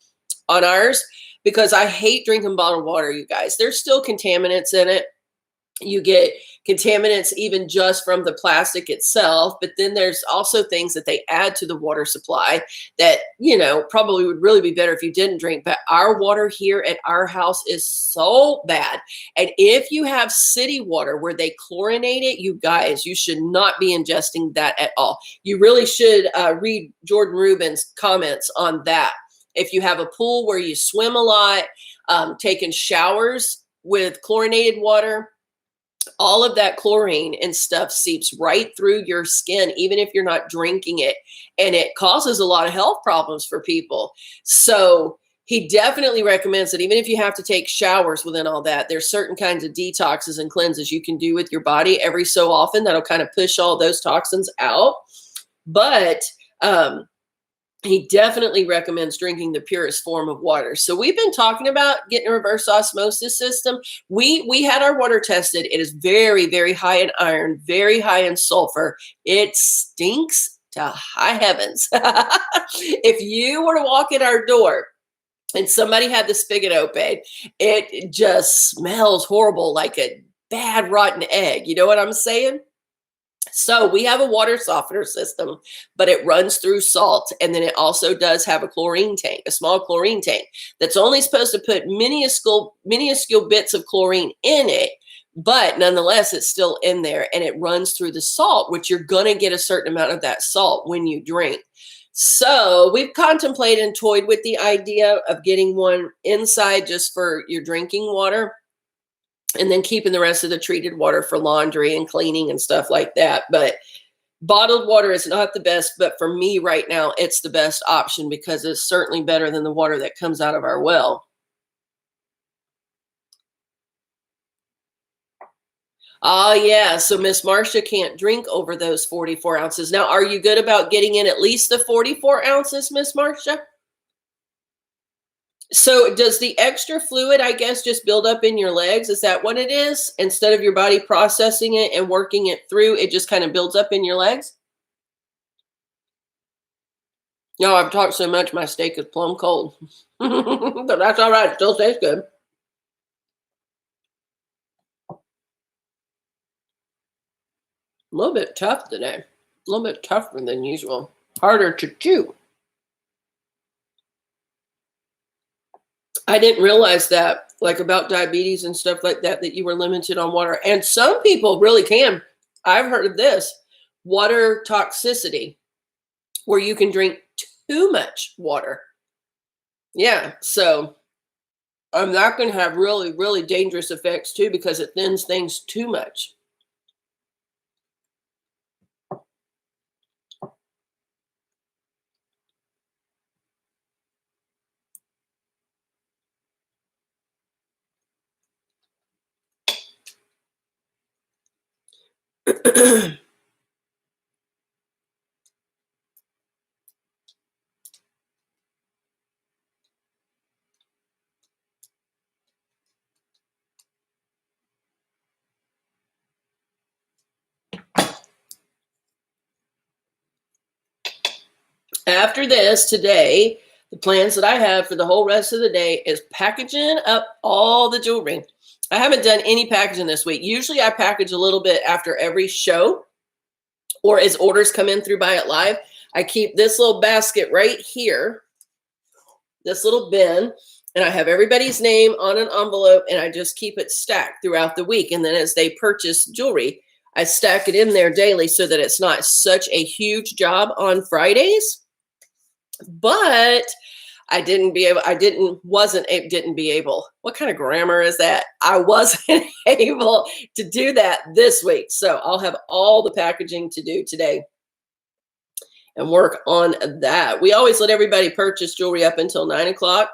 [SPEAKER 1] on ours because I hate drinking bottled water, you guys. There's still contaminants in it. You get contaminants even just from the plastic itself, but then there's also things that they add to the water supply that, probably would really be better if you didn't drink. But our water here at our house is so bad. And if you have city water where they chlorinate it, you guys, you should not be ingesting that at all. You really should read Jordan Rubin's comments on that. If you have a pool where you swim a lot, taking showers with chlorinated water, all of that chlorine and stuff seeps right through your skin, even if you're not drinking it. And it causes a lot of health problems for people. So he definitely recommends that even if you have to take showers within all that, there's certain kinds of detoxes and cleanses you can do with your body every so often that'll kind of push all those toxins out. But he definitely recommends drinking the purest form of water. So we've been talking about getting a reverse osmosis system. We had our water tested. It is very, very high in iron, very high in sulfur. It stinks to high heavens. If you were to walk in our door and somebody had the spigot open, it just smells horrible, like a bad rotten egg. You know what I'm saying? So we have a water softener system, but it runs through salt. And then it also does have a chlorine tank, a small chlorine tank that's only supposed to put minuscule bits of chlorine in it. But nonetheless, it's still in there and it runs through the salt, which you're going to get a certain amount of that salt when you drink. So we've contemplated and toyed with the idea of getting one inside just for your drinking water, and then keeping the rest of the treated water for laundry and cleaning and stuff like that. But bottled water is not the best, but for me right now, it's the best option because it's certainly better than the water that comes out of our well. Ah, yeah. So Miss Marcia can't drink over those 44 ounces. Now, are you good about getting in at least the 44 ounces, Miss Marcia? So does the extra fluid, I guess, just build up in your legs? Is that what it is? Instead of your body processing it and working it through, it just kind of builds up in your legs? No, I've talked so much, my steak is plumb cold. But that's all right. It still tastes good. A little bit tough today. A little bit tougher than usual. Harder to chew. I didn't realize that, like about diabetes and stuff like that, that you were limited on water. And some people really can. I've heard of this water toxicity, where you can drink too much water. Yeah. So that can have really, really dangerous effects too, because it thins things too much. After this today, the plans that I have for the whole rest of the day is packaging up all the jewelry. I haven't done any packaging this week. Usually I package a little bit after every show or as orders come in through Buy It Live. I keep this little basket right here, this little bin, and I have everybody's name on an envelope, and I just keep it stacked throughout the week. And then as they purchase jewelry, I stack it in there daily so that it's not such a huge job on Fridays. But didn't be able. What kind of grammar is that? I wasn't able to do that this week. So I'll have all the packaging to do today and work on that. We always let everybody purchase jewelry up until 9 o'clock,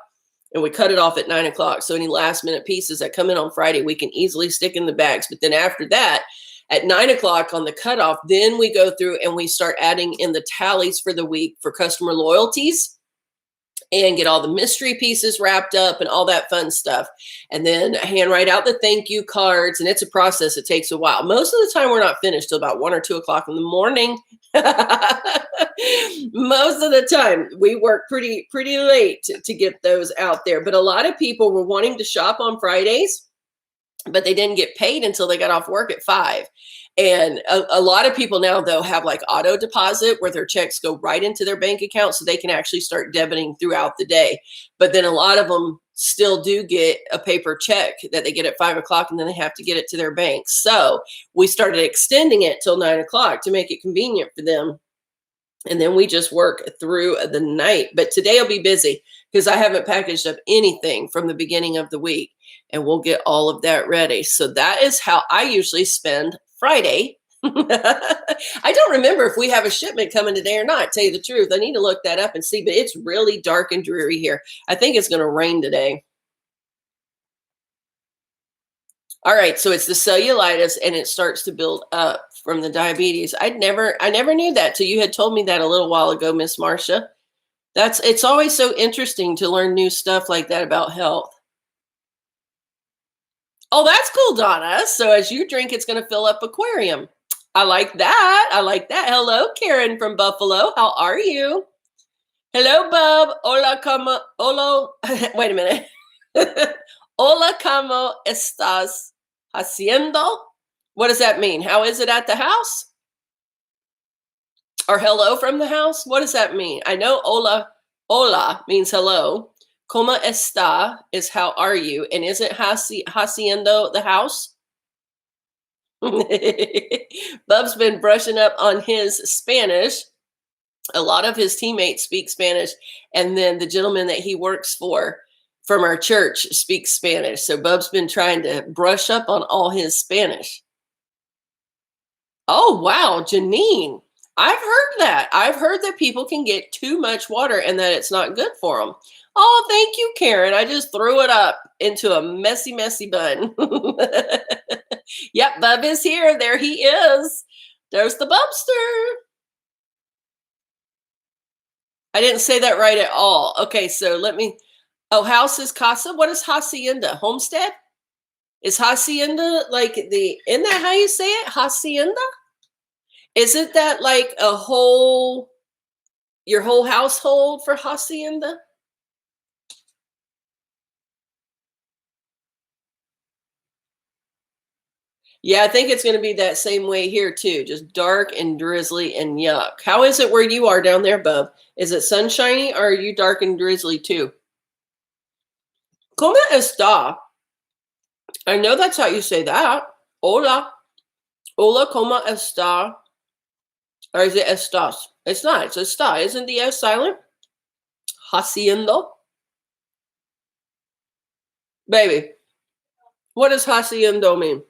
[SPEAKER 1] and we cut it off at 9 o'clock. So any last minute pieces that come in on Friday, we can easily stick in the bags. But then after that, at 9 o'clock on the cutoff, then we go through and we start adding in the tallies for the week for customer loyalties and get all the mystery pieces wrapped up and all that fun stuff. And then handwrite out the thank you cards. And it's a process. It takes a while. Most of the time, we're not finished till about 1 or 2 o'clock in the morning. Most of the time, we work pretty late to get those out there. But a lot of people were wanting to shop on Fridays, but they didn't get paid until they got off work at 5. And a lot of people now, though, have like auto deposit where their checks go right into their bank account so they can actually start debiting throughout the day. But then a lot of them still do get a paper check that they get at 5 o'clock, and then they have to get it to their bank. So we started extending it till 9 o'clock to make it convenient for them. And then we just work through the night. But today will be busy because I haven't packaged up anything from the beginning of the week, and we'll get all of that ready. So that is how I usually spend Friday. I don't remember if we have a shipment coming today or not, tell you the truth. I need to look that up and see, but it's really dark and dreary here. I think it's going to rain today. All right, so it's the cellulitis, and it starts to build up from the diabetes. I never knew that till you had told me that a little while ago, Miss Marcia. It's always so interesting to learn new stuff like that about health. Oh, that's cool, Donna. So as you drink, it's going to fill up aquarium. I like that. I like that. Hello, Karen from Buffalo. How are you? Hello, Bub. Hola, como, hola. Wait a minute. Hola, como estás haciendo? What does that mean? How is it at the house? Or hello from the house? What does that mean? I know hola means hello. Como está is how are you? And isn't haciendo the house? Bub's been brushing up on his Spanish. A lot of his teammates speak Spanish. And then the gentleman that he works for from our church speaks Spanish. So Bub's been trying to brush up on all his Spanish. Oh, wow, Janine. I've heard that. I've heard that people can get too much water and that it's not good for them. Oh, thank you, Karen. I just threw it up into a messy, messy bun. Yep, Bub is here. There he is. There's the Bubster. I didn't say that right at all. Okay, so let me. Oh, house is casa. What is hacienda? Homestead? Is hacienda like the? Isn't that how you say it? Hacienda? Isn't that like a whole, your whole household for hacienda? Yeah, I think it's going to be that same way here too. Just dark and drizzly and yuck. How is it where you are down there, Bub? Is it sunshiny or are you dark and drizzly too? ¿Cómo está? I know that's how you say that. Hola. Hola, ¿cómo está? Or is it estás? It's not. It's está. Isn't the S silent? Haciendo. Baby, what does haciendo mean?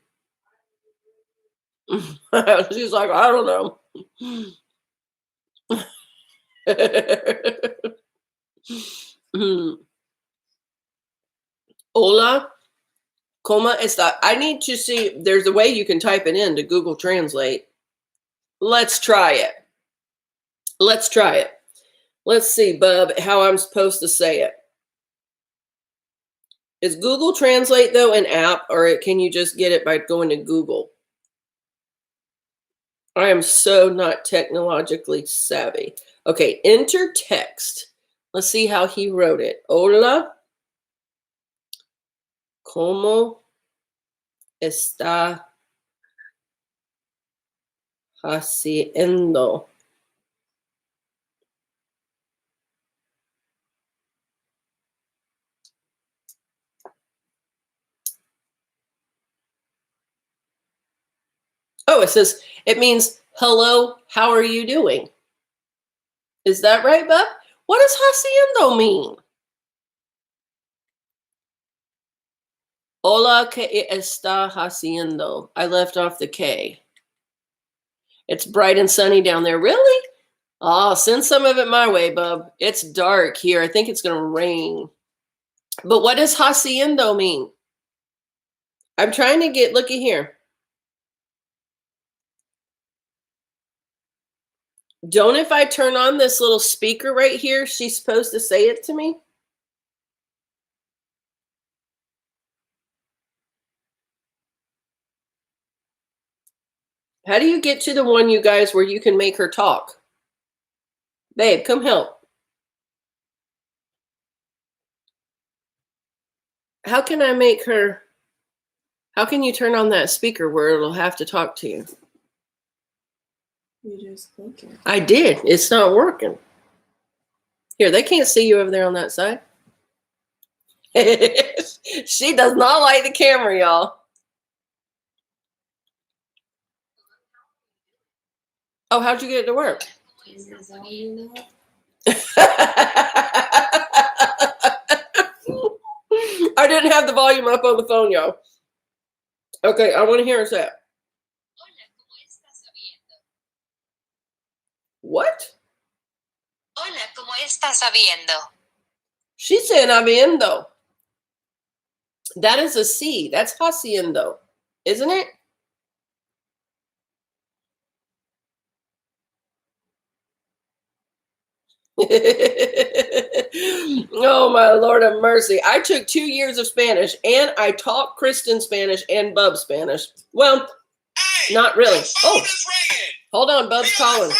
[SPEAKER 1] She's like, I don't know. Hola, ¿cómo está? I need to see. There's a way you can type it in to Google Translate. Let's try it. Let's try it. Let's see, Bub, how I'm supposed to say it. Is Google Translate, though, an app, or can you just get it by going to Google? I am so not technologically savvy. Okay, enter text. Let's see how he wrote it. Hola, ¿cómo está haciendo? Oh, it means hello, how are you doing? Is that right, Bub? What does haciendo mean? Hola, ¿qué está haciendo? I left off the K. It's bright and sunny down there. Really? Oh, send some of it my way, Bub. It's dark here. I think it's going to rain. But what does haciendo mean? I'm trying to get, looky here. Don't if I turn on this little speaker right here, she's supposed to say it to me? How do you get to the one, you guys, where you can make her talk? Babe, come help. How can I make her? How can you turn on that speaker where it'll have to talk to you?
[SPEAKER 2] You just click it.
[SPEAKER 1] I did. It's not working. Here, they can't see you over there on that side. She does not like the camera, y'all. Oh, how'd you get it to work?
[SPEAKER 2] Is this all you know?
[SPEAKER 1] I didn't have the volume up on the phone, y'all. Okay, I want to hear her say it. What?
[SPEAKER 3] Hola, ¿cómo estás sabiendo?
[SPEAKER 1] She's saying habiendo. That is a C. That's haciendo, isn't it? Oh, my Lord of mercy. I took 2 years of Spanish, and I taught Kristen Spanish and Bub Spanish. Well, Not really. Oh, hold on, Bub's calling.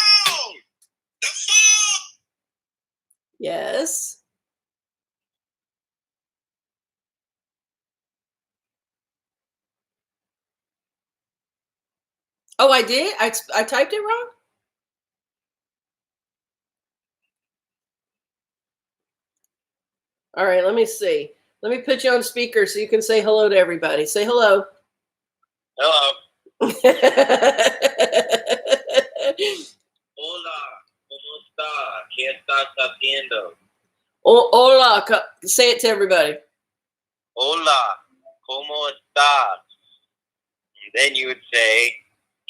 [SPEAKER 1] Yes. Oh, I did? I typed it wrong? All right, let me see. Let me put you on speaker so you can say hello to everybody. Say hello.
[SPEAKER 4] Hello. Hola, ¿cómo está? ¿Qué estás haciendo?
[SPEAKER 1] Hola. Say it to everybody.
[SPEAKER 4] Hola, ¿cómo estás? And then you would say,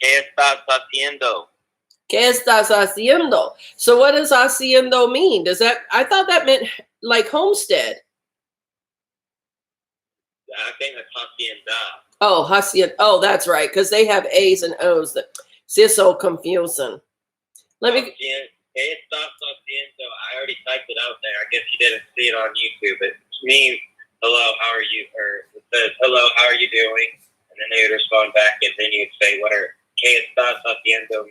[SPEAKER 4] ¿qué estás haciendo?
[SPEAKER 1] ¿Qué estás haciendo? So what does haciendo mean? Does that, I thought that meant like homestead.
[SPEAKER 4] I think that's hacienda.
[SPEAKER 1] Oh, hacienda. Oh, that's right. Because they have A's and O's. That, see, it's so confusing. Let me.
[SPEAKER 4] ¿Qué estás haciendo? I already typed it out there. I guess you didn't see it on YouTube. It means, hello, how are you? Or it says, hello, how are you doing? And then they would respond back, and then you'd say, ¿Qué estás haciendo?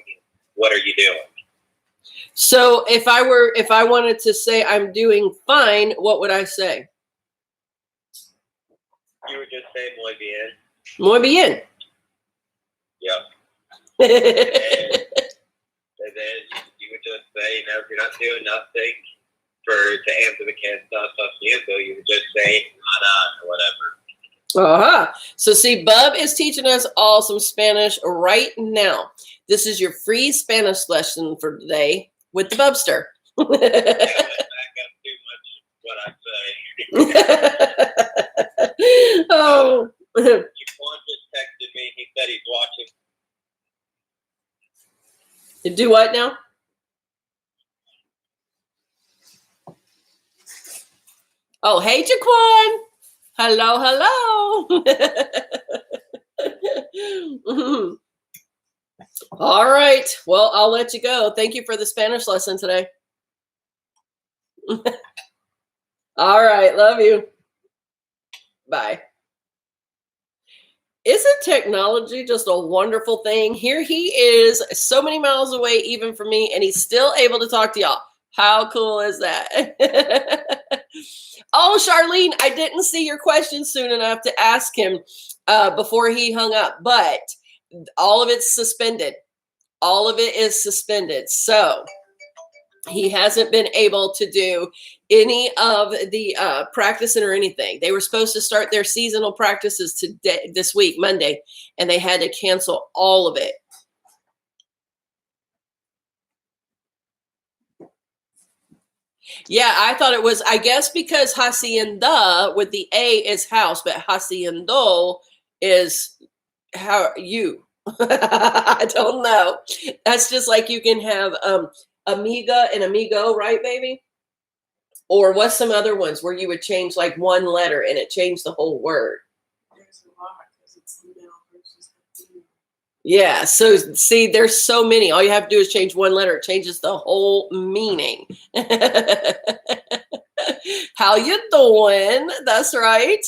[SPEAKER 4] What are you doing?
[SPEAKER 1] So if I wanted to say I'm doing fine, what would I say?
[SPEAKER 4] You would just say muy bien.
[SPEAKER 1] Muy bien.
[SPEAKER 4] Yep. and then you would just say, if you're not doing nothing to answer the ¿Qué estás haciendo? You would just say nada or whatever.
[SPEAKER 1] Uh-huh. So see, Bub is teaching us all some Spanish right now. This is your free Spanish lesson for today with the Bubster.
[SPEAKER 4] Yeah, let's back up too much what I say.
[SPEAKER 1] Oh.
[SPEAKER 4] Juan just texted me. He said he's watching.
[SPEAKER 1] You do what now? Oh, hey, Jaquan. Hello, hello. All right. Well, I'll let you go. Thank you for the Spanish lesson today. All right. Love you. Bye. Isn't technology just a wonderful thing? Here he is so many miles away even from me, and he's still able to talk to y'all. How cool is that? Oh, Charlene, I didn't see your question soon enough to ask him before he hung up, but all of it's suspended. All of it is suspended. So he hasn't been able to do any of the practicing or anything. They were supposed to start their seasonal practices today, this week, Monday, and they had to cancel all of it. Yeah, I thought it was, I guess because hacienda with the A is house, but haciendo is how you. I don't know. That's just like you can have amiga and amigo, right, baby? Or what's some other ones where you would change like one letter and it changed the whole word? Yeah, so see, there's so many. All you have to do is change one letter. It changes the whole meaning. How you doing? That's right.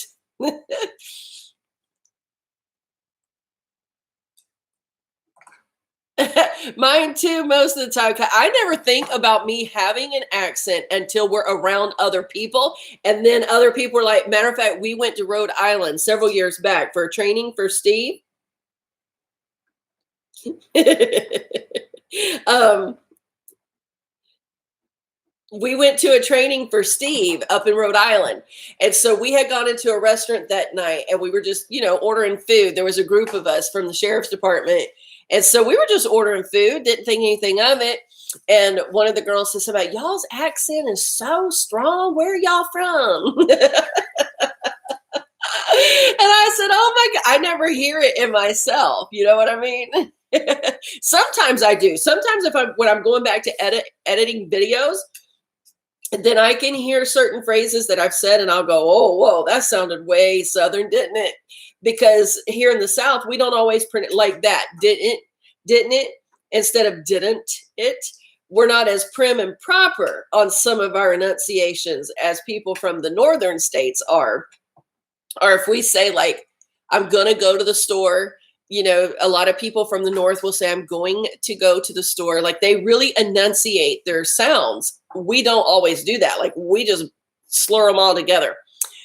[SPEAKER 1] Mine too, most of the time. I never think about me having an accent until we're around other people. And then other people are like, matter of fact, we went to Rhode Island several years back for training for Steve. We went to a training for Steve up in Rhode Island. And so we had gone into a restaurant that night and we were just, ordering food. There was a group of us from the sheriff's department. And so we were just ordering food, didn't think anything of it. And one of the girls says about y'all's accent is so strong. Where are y'all from? And I said, oh my God, I never hear it in myself. You know what I mean? Sometimes I do. Sometimes when I'm going back to editing videos, then I can hear certain phrases that I've said and I'll go, oh, whoa, that sounded way Southern, didn't it? Because here in the South, we don't always print it like that. Didn't it? Instead of didn't it. We're not as prim and proper on some of our enunciations as people from the northern states are. Or if we say like, I'm going to go to the store you know, a lot of people from the North will say, I'm going to go to the store. Like they really enunciate their sounds. We don't always do that. Like we just slur them all together.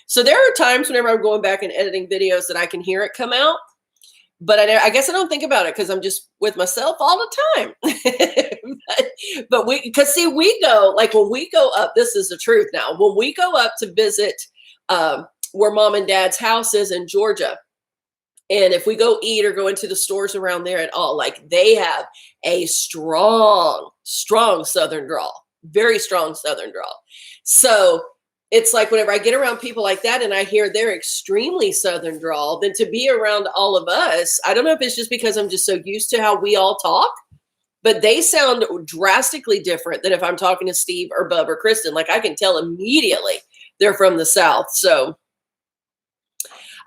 [SPEAKER 1] So there are times whenever I'm going back and editing videos that I can hear it come out. But I guess I don't think about it because I'm just with myself all the time. but because see, we go, like when we go up, this is the truth now. When we go up to visit where mom and dad's house is in Georgia, and if we go eat or go into the stores around there at all, like they have a strong Southern drawl, very strong Southern drawl. So it's like whenever I get around people like that and I hear they're extremely Southern drawl, then to be around all of us, I don't know if it's just because I'm just so used to how we all talk, but they sound drastically different than if I'm talking to Steve or Bub or Kristen. Like I can tell immediately they're from the South. So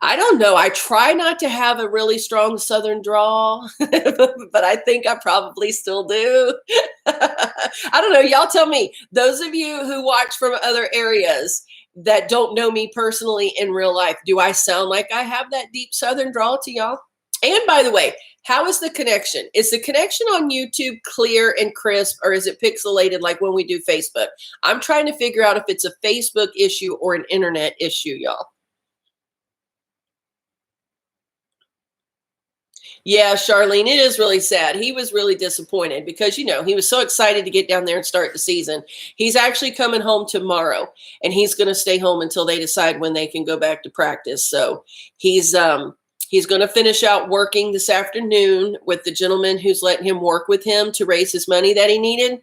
[SPEAKER 1] I don't know. I try not to have a really strong Southern drawl, but I think I probably still do. I don't know. Y'all tell me. Those of you who watch from other areas that don't know me personally in real life, do I sound like I have that deep Southern drawl to y'all? And by the way, how is the connection? Is the connection on YouTube clear and crisp, or is it pixelated like when we do Facebook? I'm trying to figure out if it's a Facebook issue or an internet issue, y'all. Yeah, Charlene, it is really sad. He was really disappointed because, you know, he was so excited to get down there and start the season. He's actually coming home tomorrow, and he's going to stay home until they decide when they can go back to practice. So he's going to finish out working this afternoon with the gentleman who's letting him work with him to raise his money that he needed.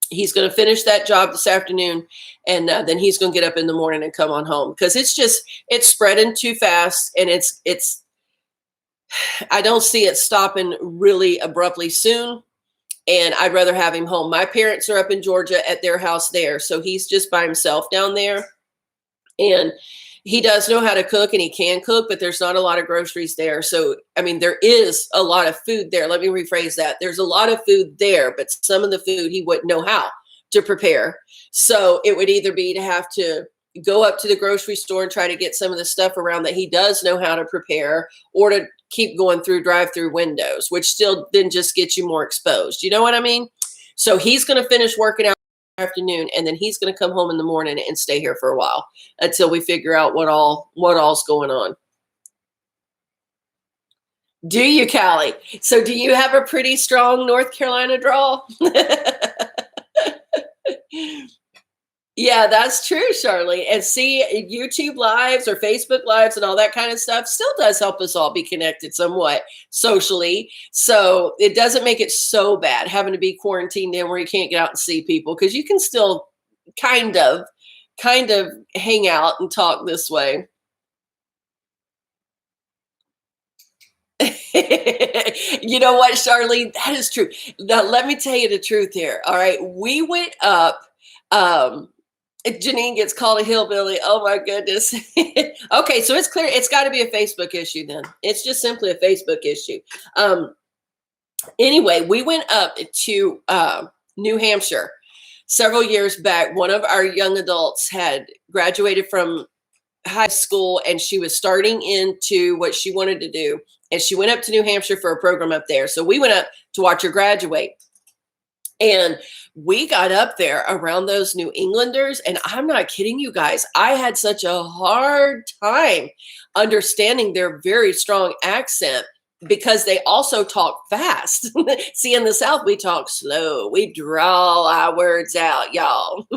[SPEAKER 1] He's going to finish that job this afternoon, and then he's going to get up in the morning and come on home because it's spreading too fast, and it's I don't see it stopping really abruptly soon, and I'd rather have him home. My parents are up in Georgia at their house there, so he's just by himself down there, and he does know how to cook and he can cook, but there's not a lot of groceries there. So, I mean, there is a lot of food there. Let me rephrase that. There's a lot of food there, but some of the food he wouldn't know how to prepare. So it would either be to have to go up to the grocery store and try to get some of the stuff around that he does know how to prepare, or to keep going through drive-through windows, which still then just gets you more exposed. You know what I mean? So he's going to finish working out this afternoon, and then he's going to come home in the morning and stay here for a while until we figure out what all's going on. Do you, Callie? So do you have a pretty strong North Carolina drawl? Yeah, that's true, Charlie. And see, YouTube lives or Facebook lives and all that kind of stuff still does help us all be connected somewhat socially. So it doesn't make it so bad having to be quarantined in where you can't get out and see people, because you can still kind of hang out and talk this way. You know what, Charlene? That is true. Now, let me tell you the truth here. All right. We went up. Janine gets called a hillbilly. Oh my goodness. Okay, so it's clear. It's got to be a Facebook issue then. It's just simply a Facebook issue. Anyway, we went up to New Hampshire several years back. One of our young adults had graduated from high school, and she was starting into what she wanted to do. And she went up to New Hampshire for a program up there. So we went up to watch her graduate. And we got up there around those New Englanders, and I'm not kidding you guys. I had such a hard time understanding their very strong accent, because they also talk fast. See, in the South, we talk slow. We draw our words out, y'all.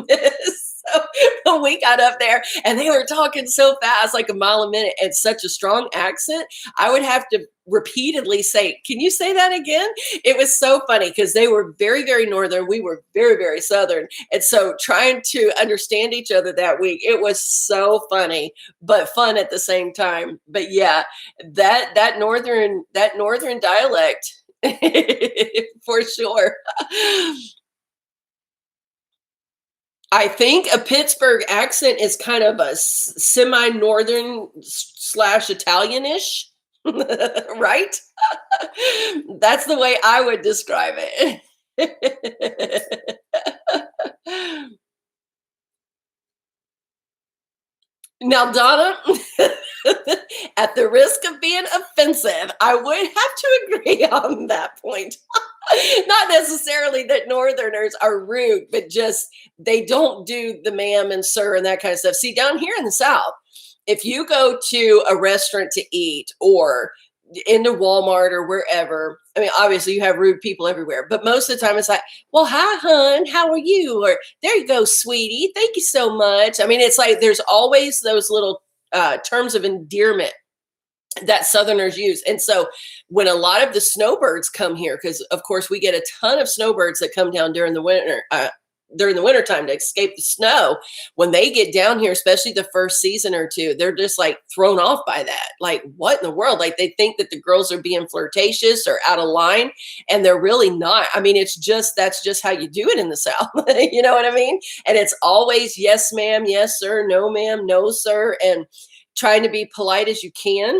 [SPEAKER 1] So we got up there and they were talking so fast, like a mile a minute, and such a strong accent. I would have to repeatedly say, can you say that again? It was so funny because they were very, very Northern. We were very, very Southern. And so trying to understand each other that week, it was so funny, but fun at the same time. But yeah, that Northern dialect for sure. I think a Pittsburgh accent is kind of a semi-Northern / Italianish, right? That's the way I would describe it. Now, Donna, At the risk of being offensive, I would have to agree on that point. Not necessarily that Northerners are rude, but just they don't do the ma'am and sir and that kind of stuff. See, down here in the South, if you go to a restaurant to eat or into Walmart or wherever, I mean, obviously you have rude people everywhere, but most of the time it's like, well, hi, hun, how are you? Or there you go, sweetie. Thank you so much. I mean, it's like there's always those little terms of endearment that Southerners use. And so when a lot of the snowbirds come here, because of course we get a ton of snowbirds that come down during the wintertime to escape the snow, when they get down here, especially the first season or two, they're just like thrown off by that. Like, what in the world? Like, they think that the girls are being flirtatious or out of line, and they're really not. I mean, that's just how you do it in the South. You know what I mean? And it's always yes, ma'am, yes, sir, no, ma'am, no, sir, and trying to be polite as you can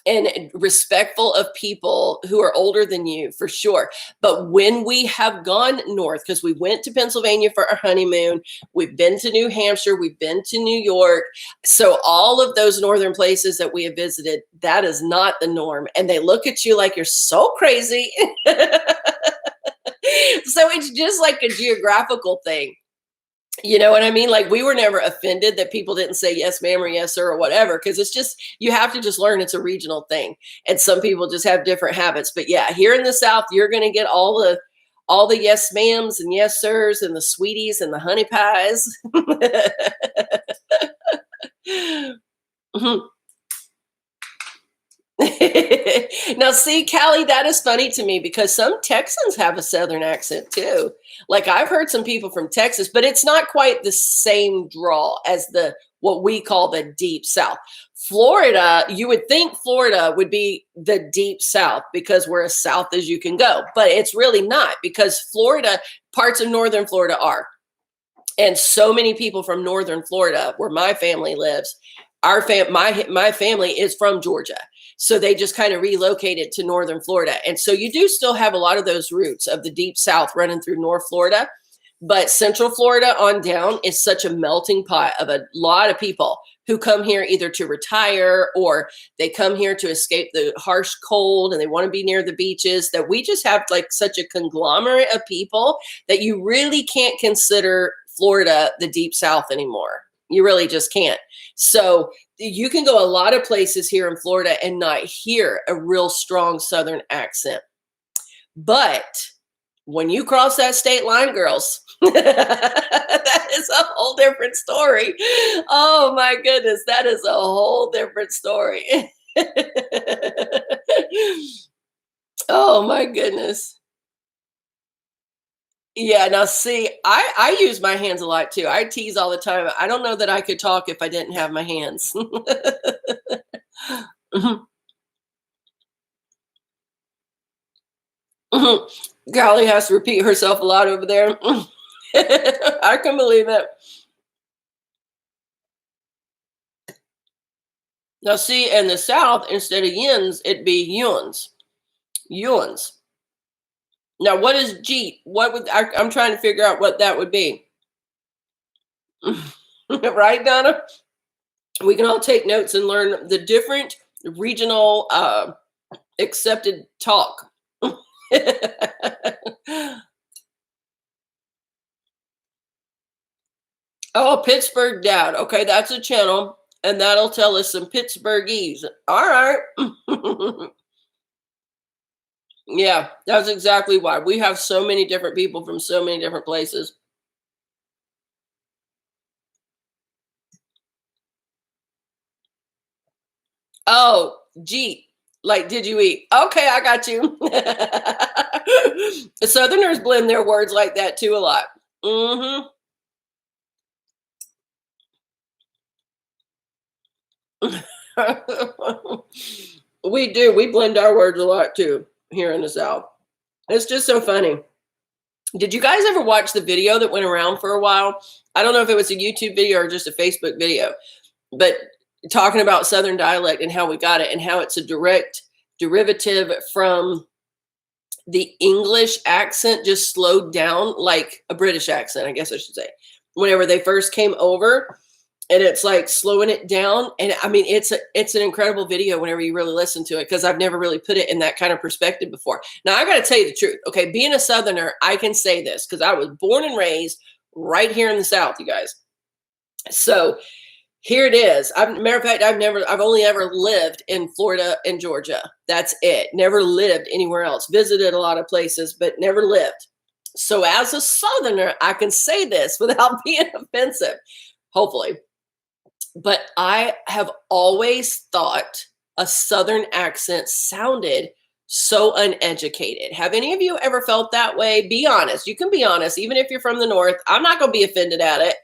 [SPEAKER 1] and respectful of people who are older than you, for sure. But when we have gone north, because we went to Pennsylvania for our honeymoon, we've been to New Hampshire, we've been to New York. So all of those northern places that we have visited, that is not the norm. And they look at you like you're so crazy. So it's just like a geographical thing. You know what I mean? Like, we were never offended that people didn't say yes, ma'am, or yes, sir, or whatever, because it's just, you have to just learn it's a regional thing. And some people just have different habits. But yeah, here in the South, you're going to get all the yes, ma'ams and yes, sirs and the sweeties and the honey pies. Now, see, Callie, that is funny to me because some Texans have a Southern accent too. Like, I've heard some people from Texas, but it's not quite the same drawl as what we call the deep South. Florida, you would think Florida would be the deep South because we're as south as you can go, but it's really not, because Florida, parts of northern Florida are. And so many people from northern Florida, where my family lives, my family is from Georgia. So they just kind of relocated to northern Florida. And so you do still have a lot of those roots of the deep South running through North Florida. But Central Florida on down is such a melting pot of a lot of people who come here either to retire or they come here to escape the harsh cold and they want to be near the beaches, that we just have like such a conglomerate of people that you really can't consider Florida the deep South anymore. You really just can't. So you can go a lot of places here in Florida and not hear a real strong Southern accent. But when you cross that state line, girls, that is a whole different story. Oh my goodness, that is a whole different story. Oh my goodness. Yeah, now see, I use my hands a lot too. I tease all the time. I don't know that I could talk if I didn't have my hands. Golly has to repeat herself a lot over there. I can believe it. Now see, in the South, instead of yins, it'd be yuns. Yuns. Now, what is Jeet? I'm trying to figure out what that would be. Right, Donna? We can all take notes and learn the different regional accepted talk. Oh, Pittsburgh Dad. Okay, that's a channel, and that'll tell us some Pittsburghese. All right. Yeah, that's exactly why. We have so many different people from so many different places. Oh, Jeet. Like, did you eat? Okay, I got you. The Southerners blend their words like that too a lot. Mm-hmm. We do. We blend our words a lot too here in the South. It's just so funny. Did you guys ever watch the video that went around for a while? I don't know if it was a YouTube video or just a Facebook video, but talking about Southern dialect and how we got it and how it's a direct derivative from the English accent, just slowed down like a British accent, I guess I should say. Whenever they first came over, and it's like slowing it down. And I mean, it's an incredible video whenever you really listen to it, because I've never really put it in that kind of perspective before. Now, I got to tell you the truth. Okay, being a Southerner, I can say this because I was born and raised right here in the South, you guys. So here it is. Matter of fact, I've only ever lived in Florida and Georgia. That's it. Never lived anywhere else. Visited a lot of places, but never lived. So as a Southerner, I can say this without being offensive, hopefully. But I have always thought a Southern accent sounded so uneducated. Have any of you ever felt that way? Be honest. You can be honest, even if you're from the North. I'm not going to be offended at it.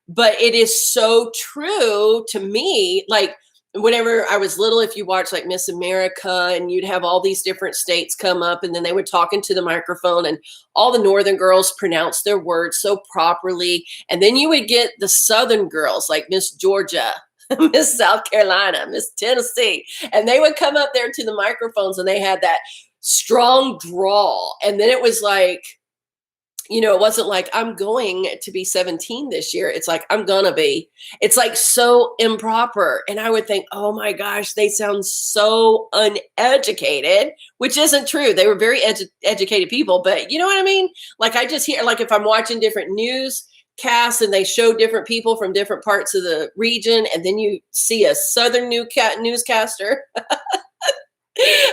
[SPEAKER 1] But it is so true to me. Like whenever I was little, if you watch like Miss America, and you'd have all these different states come up, and then they would talk into the microphone, and all the Northern girls pronounce their words so properly. And then you would get the Southern girls like Miss Georgia, Miss South Carolina, Miss Tennessee, and they would come up there to the microphones, and they had that strong drawl. And then it was like, you know, it wasn't like I'm going to be 17 this year. It's like I'm gonna be. It's like so improper. And I would think, oh my gosh, they sound so uneducated, which isn't true. They were very educated people, but you know what I mean? Like I just hear, like if I'm watching different newscasts and they show different people from different parts of the region, and then you see a Southern newscaster.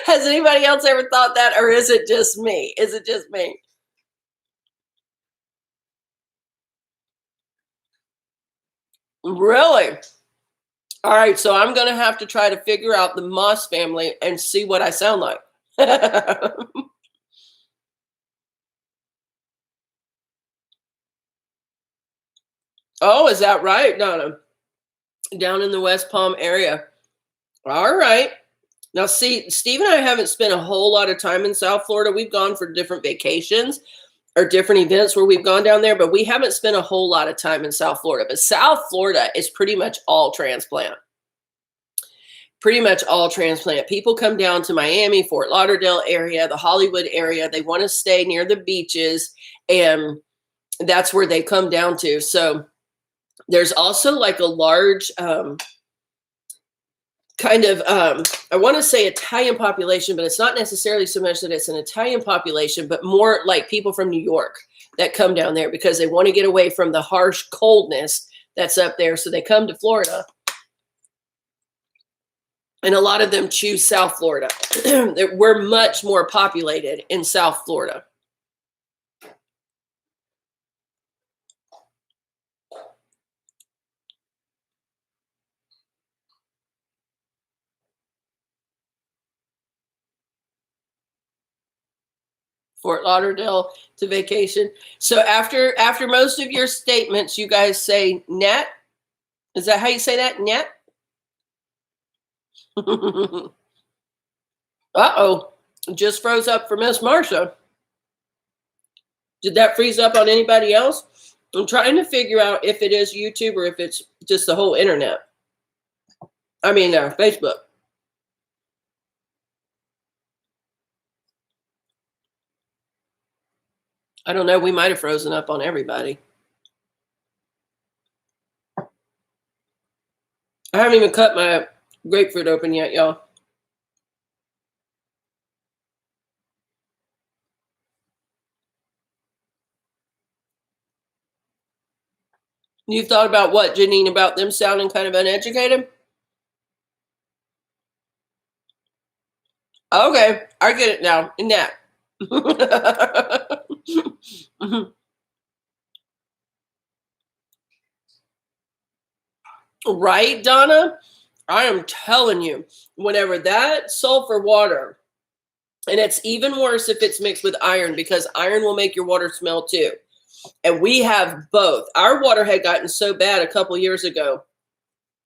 [SPEAKER 1] Has anybody else ever thought that, or is it just me? Is it just me? Really? All right, so I'm going to have to try to figure out the Moss family and see what I sound like. Oh, is that right, Donna? Down in the West Palm area. All right. Now, see, Steve and I haven't spent a whole lot of time in South Florida. We've gone for different vacations or different events where we've gone down there, but we haven't spent a whole lot of time in South Florida. But South Florida is pretty much all transplant. Pretty much all transplant. People come down to Miami, Fort Lauderdale area, the Hollywood area. They want to stay near the beaches, and that's where they come down to. So there's also like a large I want to say Italian population, but it's not necessarily so much that it's an Italian population, but more like people from New York that come down there because they want to get away from the harsh coldness that's up there. So they come to Florida. And a lot of them choose South Florida. We're much more populated in South Florida. Fort Lauderdale to vacation. So after most of your statements, you guys say net. Is that how you say that? Net? Uh-oh. Just froze up for Miss Marsha. Did that freeze up on anybody else? I'm trying to figure out if it is YouTube or if it's just the whole internet. I mean, Facebook. I don't know. We might have frozen up on everybody. I haven't even cut my grapefruit open yet, y'all. You thought about what, Janine, about them sounding kind of uneducated? Okay, I get it now. In that. Right, Donna? I am telling you, whenever that sulfur water, and it's even worse if it's mixed with iron, because iron will make your water smell too. And we have both. Our water had gotten so bad a couple years ago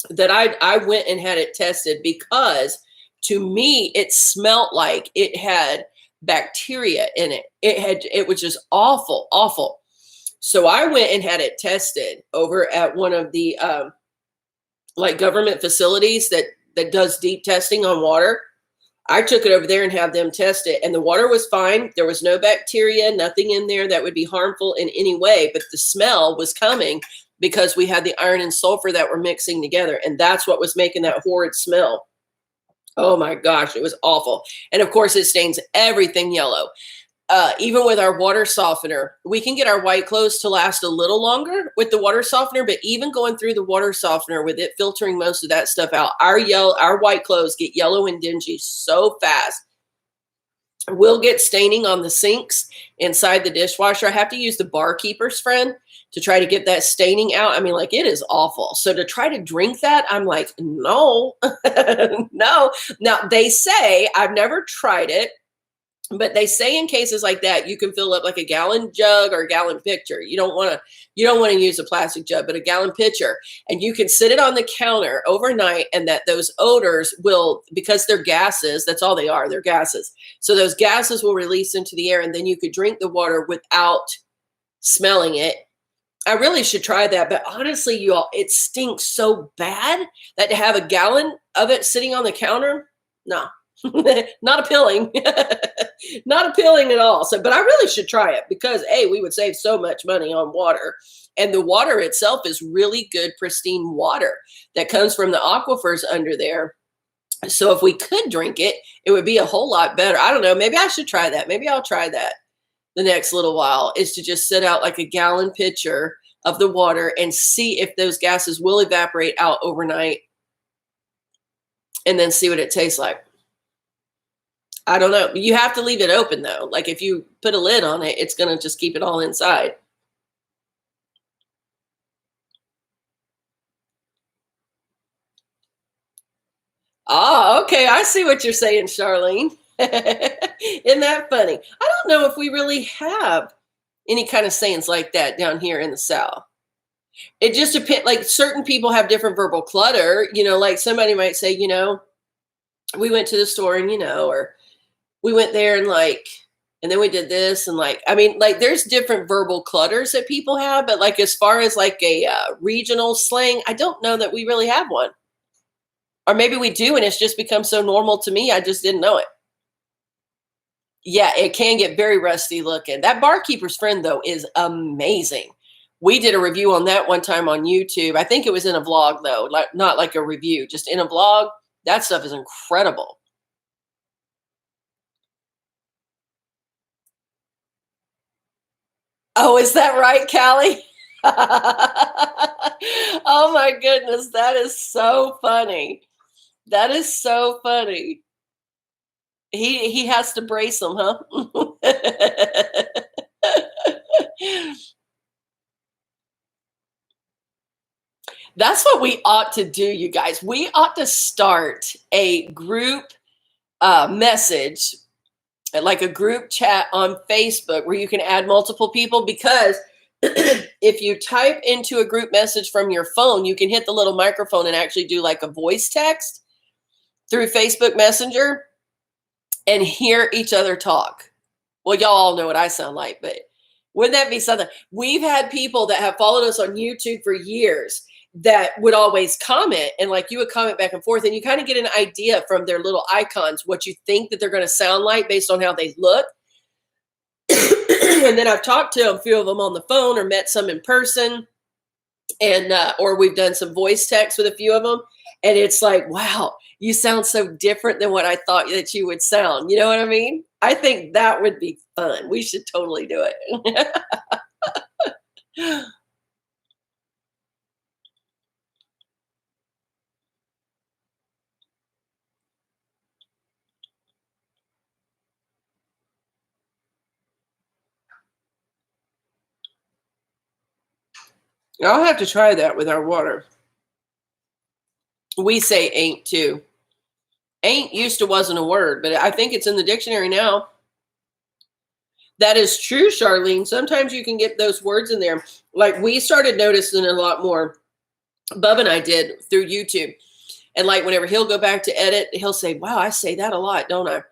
[SPEAKER 1] that I went and had it tested, because to me, it smelled like it had bacteria in it. It was just awful, awful. So I went and had it tested over at one of the like government facilities that does deep testing on water. I took it over there and had them test it, and the water was fine. There was no bacteria, nothing in there that would be harmful in any way, but the smell was coming. because we had the iron and sulfur that were mixing together. And that's what was making that horrid smell. Oh my gosh, it was awful. And of course, it stains everything yellow. Even with our water softener, we can get our white clothes to last a little longer with the water softener, but even going through the water softener with it filtering most of that stuff out, our white clothes get yellow and dingy so fast. We'll get staining on the sinks inside the dishwasher. I have to use the barkeeper's friend to try to get that staining out. I mean, like, it is awful. So to try to drink that, I'm like, no, no. Now, they say, I've never tried it, but they say in cases like that, you can fill up like a gallon jug or a gallon pitcher. You don't want to use a plastic jug, but a gallon pitcher, and you can sit it on the counter overnight, and that those odors will, because they're gases, that's all they are, they're gases. So those gases will release into the air, and then you could drink the water without smelling it. I really should try that, but honestly, you all, it stinks so bad that to have a gallon of it sitting on the counter, no. Not appealing. Not appealing at all. So, but I really should try it because we would save so much money on water. And the water itself is really good, pristine water that comes from the aquifers under there. So if we could drink it, it would be a whole lot better. I don't know. Maybe I should try that. Maybe I'll try that the next little while, is to just set out like a gallon pitcher of the water and see if those gases will evaporate out overnight, and then see what it tastes like. I don't know. You have to leave it open though. Like if you put a lid on it, it's going to just keep it all inside. Ah, okay. I see what you're saying, Charlene. Isn't that funny? I don't know if we really have any kind of sayings like that down here in the South. It just depends. Like certain people have different verbal clutter, like somebody might say, we went to the store and, or we went there and then we did this. And there's different verbal clutters that people have. But like, as far as like a regional slang, I don't know that we really have one. Or maybe we do, and it's just become so normal to me, I just didn't know it. Yeah, it can get very rusty looking. That barkeeper's friend, though, is amazing. We did a review on that one time on YouTube. I think it was in a vlog, though, not like a review, just in a vlog. That stuff is incredible. Oh, is that right, Callie? Oh, my goodness. That is so funny. That is so funny. He has to brace them, huh? That's what we ought to do, you guys. We ought to start a group message, like a group chat on Facebook where you can add multiple people, because if you type into a group message from your phone, you can hit the little microphone and actually do like a voice text through Facebook Messenger and hear each other talk. Well, y'all all know what I sound like, but wouldn't that be something? We've had people that have followed us on YouTube for years that would always comment, and like you would comment back and forth, and you kind of get an idea from their little icons what you think that they're going to sound like based on how they look. And then I've talked to a few of them on the phone or met some in person, and or we've done some voice text with a few of them, and it's like, wow, you sound so different than what I thought that you would sound. You know what I mean? I think that would be fun. We should totally do it. I'll have to try that with our water. We say ain't too. Ain't used to wasn't a word, but I think it's in the dictionary now. That is true, Charlene. Sometimes you can get those words in there. Like we started noticing a lot more. Bub and I did through YouTube. And like whenever he'll go back to edit, he'll say, wow, I say that a lot, don't I?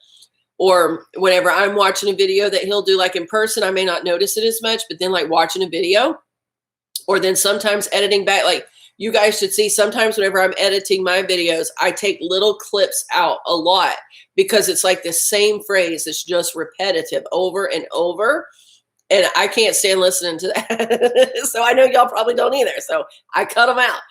[SPEAKER 1] Or whenever I'm watching a video that he'll do like in person, I may not notice it as much, but then like watching a video, or then sometimes editing back, like you guys should see sometimes whenever I'm editing my videos, I take little clips out a lot because it's like the same phrase. It's just repetitive over and over. And I can't stand listening to that. So I know y'all probably don't either. So I cut them out.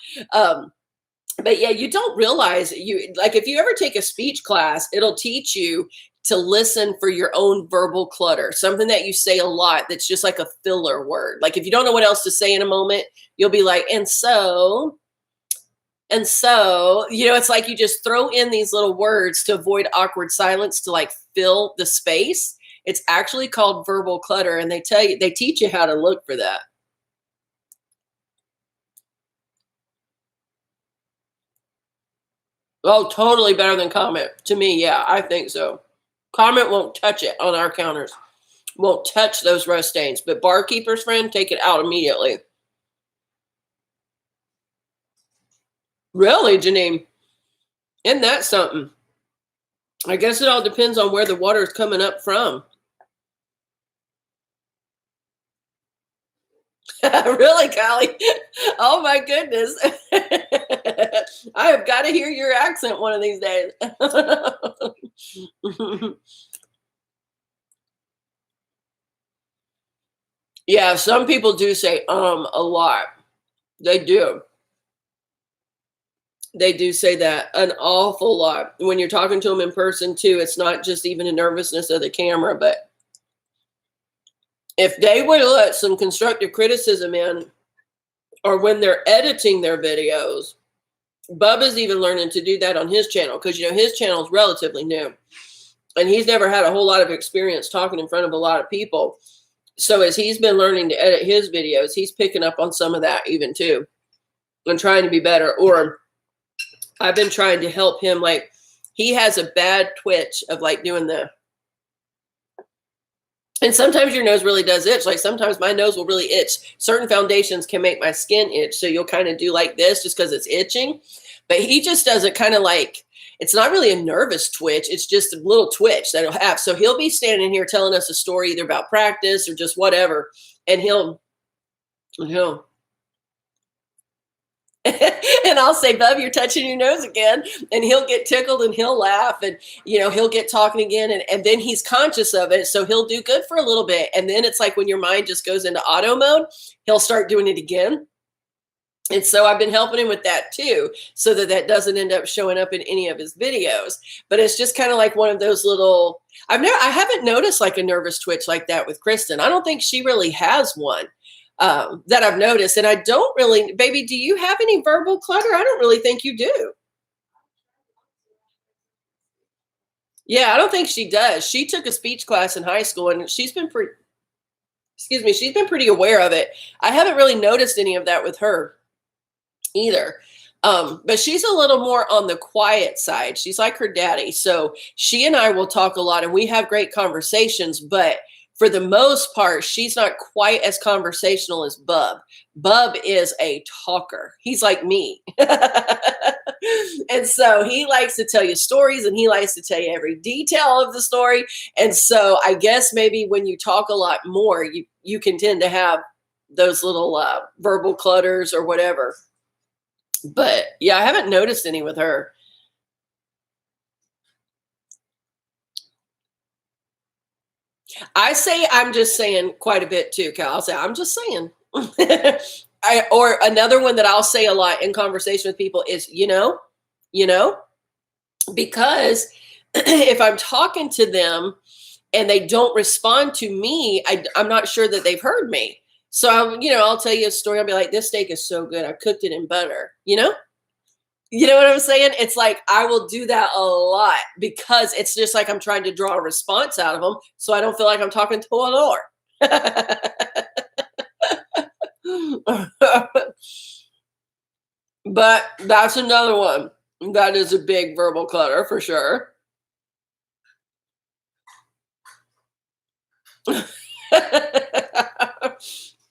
[SPEAKER 1] But yeah, you don't realize like if you ever take a speech class, it'll teach you to listen for your own verbal clutter, something that you say a lot that's just like a filler word. Like if you don't know what else to say in a moment, you'll be like, and so, it's like you just throw in these little words to avoid awkward silence to like fill the space. It's actually called verbal clutter, and they teach you how to look for that. Oh, totally better than comment. To me, yeah, I think so. Comment won't touch it on our counters. Won't touch those rust stains. But Barkeeper's Friend, take it out immediately. Really, Janine? Isn't that something? I guess it all depends on where the water is coming up from. Really, Callie? Oh my goodness. I have got to hear your accent one of these days. Yeah, some people do say a lot. They do. They do say that an awful lot. When you're talking to them in person too, it's not just even a nervousness of the camera, but if they would let some constructive criticism in, or when they're editing their videos, Bubba's even learning to do that on his channel, because his channel is relatively new and he's never had a whole lot of experience talking in front of a lot of people. So as he's been learning to edit his videos, he's picking up on some of that even too and trying to be better. Or I've been trying to help him. Like he has a bad twitch of like doing and sometimes your nose really does itch. Like sometimes my nose will really itch. Certain foundations can make my skin itch. So you'll kind of do like this just because it's itching. But he just does it kind of like, it's not really a nervous twitch. It's just a little twitch that he'll have. So he'll be standing here telling us a story either about practice or just whatever. And he'll and I'll say, Bub, you're touching your nose again. And he'll get tickled and he'll laugh and, he'll get talking again. And then he's conscious of it. So he'll do good for a little bit. And then it's like when your mind just goes into auto mode, he'll start doing it again. And so I've been helping him with that too, so that doesn't end up showing up in any of his videos. But it's just kind of like one of those little, I haven't noticed like a nervous twitch like that with Kristen. I don't think she really has one. That I've noticed. And I don't really, baby, do you have any verbal clutter? I don't really think you do. Yeah, I don't think she does. She took a speech class in high school and she's been pretty aware of it. I haven't really noticed any of that with her either. But she's a little more on the quiet side. She's like her daddy. So she and I will talk a lot and we have great conversations, but for the most part, she's not quite as conversational as Bub. Bub is a talker. He's like me. And so he likes to tell you stories and he likes to tell you every detail of the story. And so I guess maybe when you talk a lot more, you can tend to have those little verbal clutters or whatever. But yeah, I haven't noticed any with her. I say I'm just saying quite a bit too, Cal. I'll say I'm just saying. Or another one that I'll say a lot in conversation with people is, because if I'm talking to them and they don't respond to me, I'm not sure that they've heard me. So, I'll tell you a story. I'll be like, this steak is so good. I cooked it in butter, You know what I'm saying? It's like I will do that a lot because it's just like I'm trying to draw a response out of them so I don't feel like I'm talking to a lord. But that's another one. That is a big verbal clutter for sure.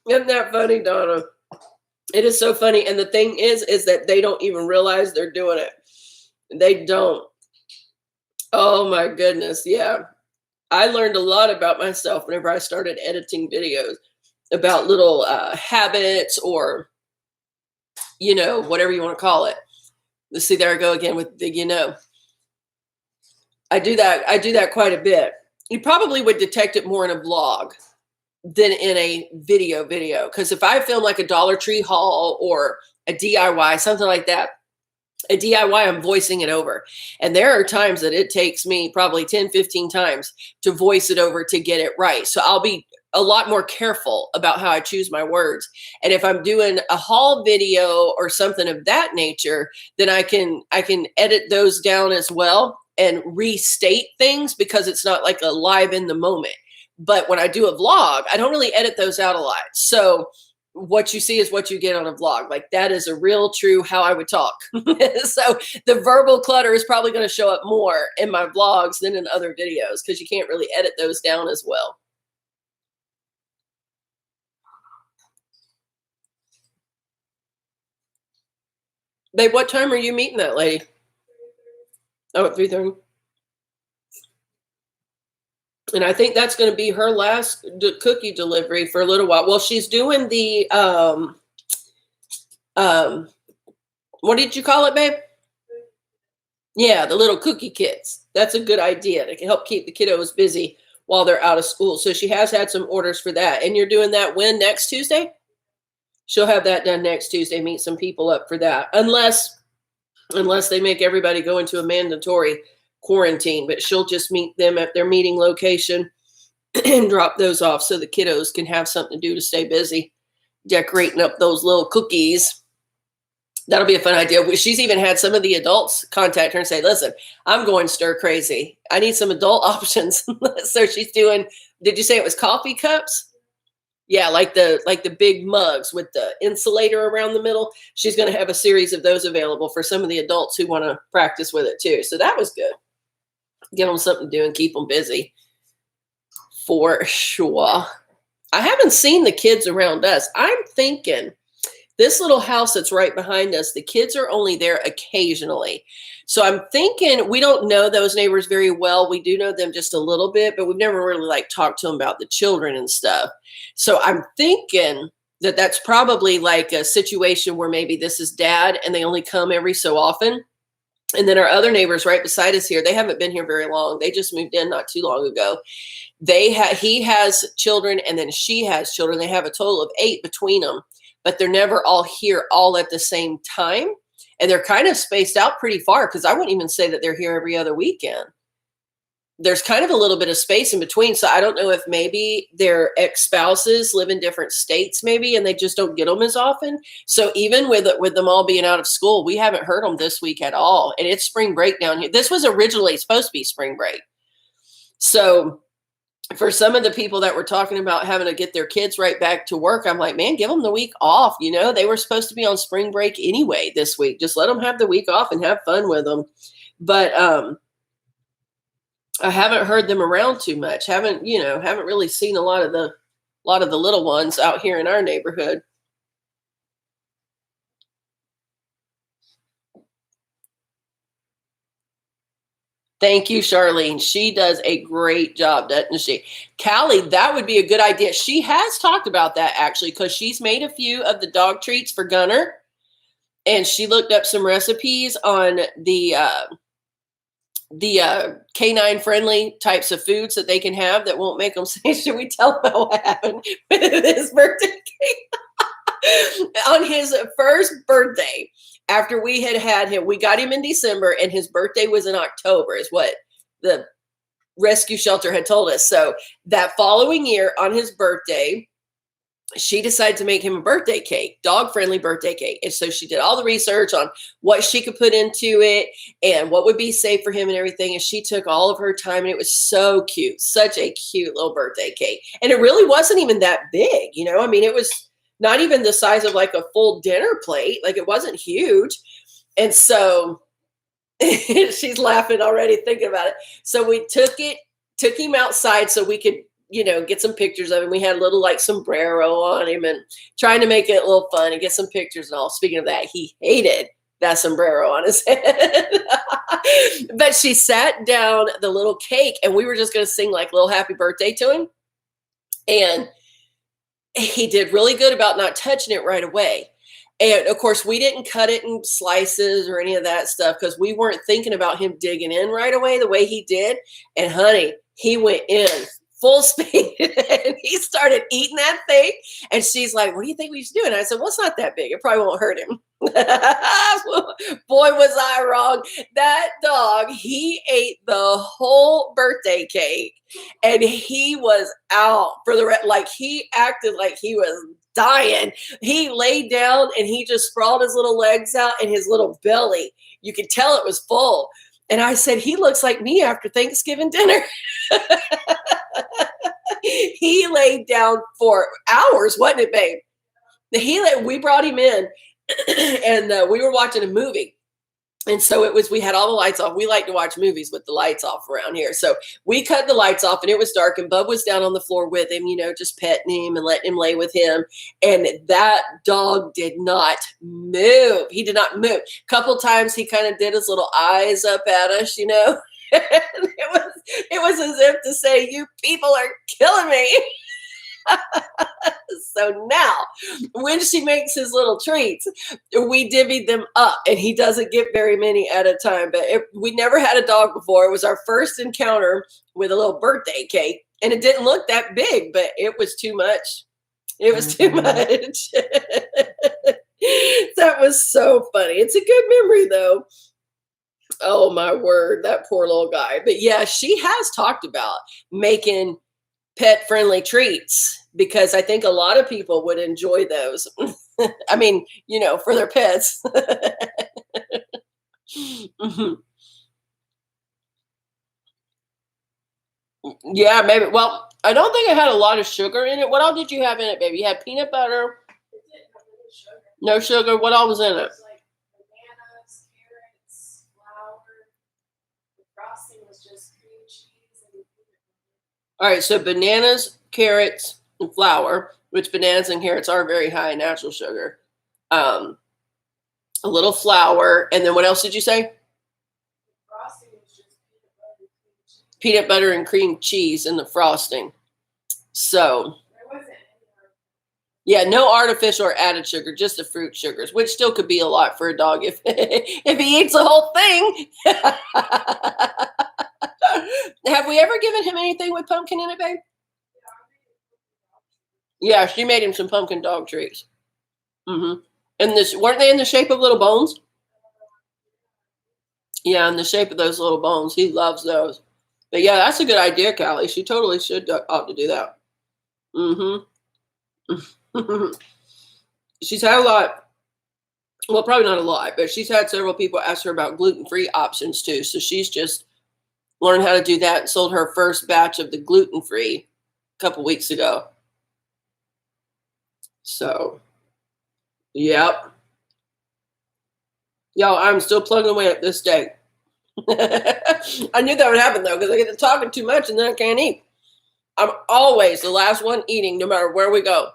[SPEAKER 1] Isn't that funny, Donna? It is so funny. And the thing is that they don't even realize they're doing it. They don't. Oh my goodness. Yeah. I learned a lot about myself whenever I started editing videos about little habits or, whatever you want to call it. Let's see, there I go again with the, I do that quite a bit. You probably would detect it more in a vlog. than in a video. Because if I film like a Dollar Tree haul or a DIY, something like that, a DIY, I'm voicing it over. And there are times that it takes me probably 10, 15 times to voice it over to get it right. So I'll be a lot more careful about how I choose my words. And if I'm doing a haul video or something of that nature, then I can edit those down as well and restate things because it's not like a live in the moment. But when I do a vlog, I don't really edit those out a lot. So what you see is what you get on a vlog. Like that is a real true how I would talk. So the verbal clutter is probably going to show up more in my vlogs than in other videos because you can't really edit those down as well. Babe, what time are you meeting that lady? Oh, at 3:30. And I think that's going to be her last cookie delivery for a little while. Well, she's doing the, what did you call it, babe? Yeah, the little cookie kits. That's a good idea to help keep the kiddos busy while they're out of school. So she has had some orders for that. And you're doing that when? Next Tuesday? She'll have that done next Tuesday. Meet some people up for that. Unless they make everybody go into a mandatory quarantine, but she'll just meet them at their meeting location and drop those off so the kiddos can have something to do to stay busy, decorating up those little cookies. That'll be a fun idea. She's even had some of the adults contact her and say, listen, I'm going stir crazy. I need some adult options. So she's doing, did you say it was coffee cups? Yeah, like the big mugs with the insulator around the middle. She's going to have a series of those available for some of the adults who want to practice with it too. So that was good. Give them something to do and keep them busy for sure. I haven't seen the kids around us. I'm thinking this little house that's right behind us, the kids are only there occasionally. So I'm thinking we don't know those neighbors very well. We do know them just a little bit, but we've never really like talked to them about the children and stuff. So I'm thinking that that's probably like a situation where maybe this is dad and they only come every so often. And then our other neighbors right beside us here, they haven't been here very long. They just moved in not too long ago. He has children and then she has children. They have a total of 8 between them, but they're never all here all at the same time. And they're kind of spaced out pretty far because I wouldn't even say that they're here every other weekend. There's kind of a little bit of space in between. So I don't know if maybe their ex-spouses live in different states maybe, and they just don't get them as often. So even with them all being out of school, we haven't heard them this week at all. And it's spring break down here. This was originally supposed to be spring break. So for some of the people that were talking about having to get their kids right back to work, I'm like, man, give them the week off. You know, they were supposed to be on spring break anyway this week. Just let them have the week off and have fun with them. But I haven't heard them around too much. Haven't really seen a lot of the little ones out here in our neighborhood. Thank you, Charlene. She does a great job, doesn't she? Callie, that would be a good idea. She has talked about that actually, because she's made a few of the dog treats for Gunner. And she looked up some recipes on the canine friendly types of foods that they can have that won't make them say, should we tell them what happened with his birthday cake? On his first birthday, after we had him, we got him in December and his birthday was in October is what the rescue shelter had told us. So that following year on his birthday, she decided to make him a birthday cake, dog-friendly birthday cake. And so she did all the research on what she could put into it and what would be safe for him and everything. And she took all of her time and it was so cute, such a cute little birthday cake. And it really wasn't even that big, you know? I mean, it was not even the size of like a full dinner plate. Like it wasn't huge. And so she's laughing already thinking about it. So we took him outside so we could, get some pictures of him. We had a little like sombrero on him and trying to make it a little fun and get some pictures and all. Speaking of that, he hated that sombrero on his head. But she sat down the little cake and we were just going to sing like little happy birthday to him. And he did really good about not touching it right away. And of course, we didn't cut it in slices or any of that stuff because we weren't thinking about him digging in right away the way he did. And honey, he went in full speed. And he started eating that thing. And she's like, what do you think we should do? And I said, well, it's not that big. It probably won't hurt him. Boy, was I wrong. That dog, he ate the whole birthday cake and he was out for the rest. Like he acted like he was dying. He laid down and he just sprawled his little legs out and his little belly. You could tell it was full. And I said, he looks like me after Thanksgiving dinner. He laid down for hours, wasn't it, babe? We brought him in and we were watching a movie. And so we had all the lights off. We like to watch movies with the lights off around here. So we cut the lights off and it was dark and Bub was down on the floor with him, you know, just petting him and letting him lay with him. And that dog did not move. He did not move. A couple times he kind of did his little eyes up at us, you know. it was as if to say, you people are killing me. So now when she makes his little treats, we divvy them up and he doesn't get very many at a time. But we never had a dog before. It was our first encounter with a little birthday cake and it didn't look that big, but it was too much. It was too much. That was so funny. It's a good memory though. Oh my word, that poor little guy. But yeah, she has talked about making pet-friendly treats because I think a lot of people would enjoy those. I mean, you know, for their pets. Mm-hmm. Yeah, maybe. Well, I don't think it had a lot of sugar in it. What all did you have in it, baby? You had peanut butter. No sugar. What all was in it?
[SPEAKER 2] Like bananas, carrots, flour. The frosting was just cream cheese and peanut butter.
[SPEAKER 1] All right, so bananas, carrots, and flour, which bananas and carrots are very high in natural sugar. A little flour, and then what else did you say?
[SPEAKER 2] The frosting was just
[SPEAKER 1] Peanut butter and cream cheese in the frosting. So,
[SPEAKER 2] there wasn't any.
[SPEAKER 1] yeah, no artificial or added sugar, just the fruit sugars, which still could be a lot for a dog if if he eats the whole thing. Have we ever given him anything with pumpkin in it, babe? Yeah, she made him some pumpkin dog treats. Mm-hmm. And weren't they in the shape of little bones? Yeah, in the shape of those little bones. He loves those. But yeah, that's a good idea, Callie. She totally ought to do that. Mm-hmm. She's had a lot. Well, probably not a lot, but she's had several people ask her about gluten-free options too. So she's just learned how to do that and sold her first batch of the gluten-free a couple weeks ago. So, yep. Y'all, I'm still plugging away at this steak. I knew that would happen though, because I get to talking too much and then I can't eat. I'm always the last one eating, no matter where we go.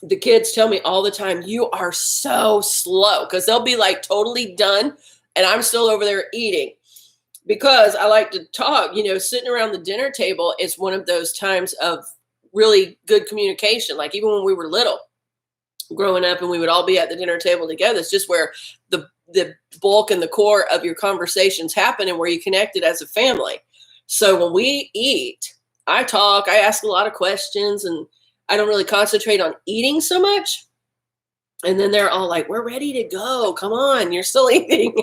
[SPEAKER 1] The kids tell me all the time, you are so slow, because they'll be like totally done and I'm still over there eating. Because I like to talk, you know, sitting around the dinner table is one of those times of really good communication. Like even when we were little, growing up, and we would all be at the dinner table together. It's just where the bulk and the core of your conversations happen and where you connected as a family. So when we eat, I talk, I ask a lot of questions, and I don't really concentrate on eating so much. And then they're all like, we're ready to go. Come on, you're still eating.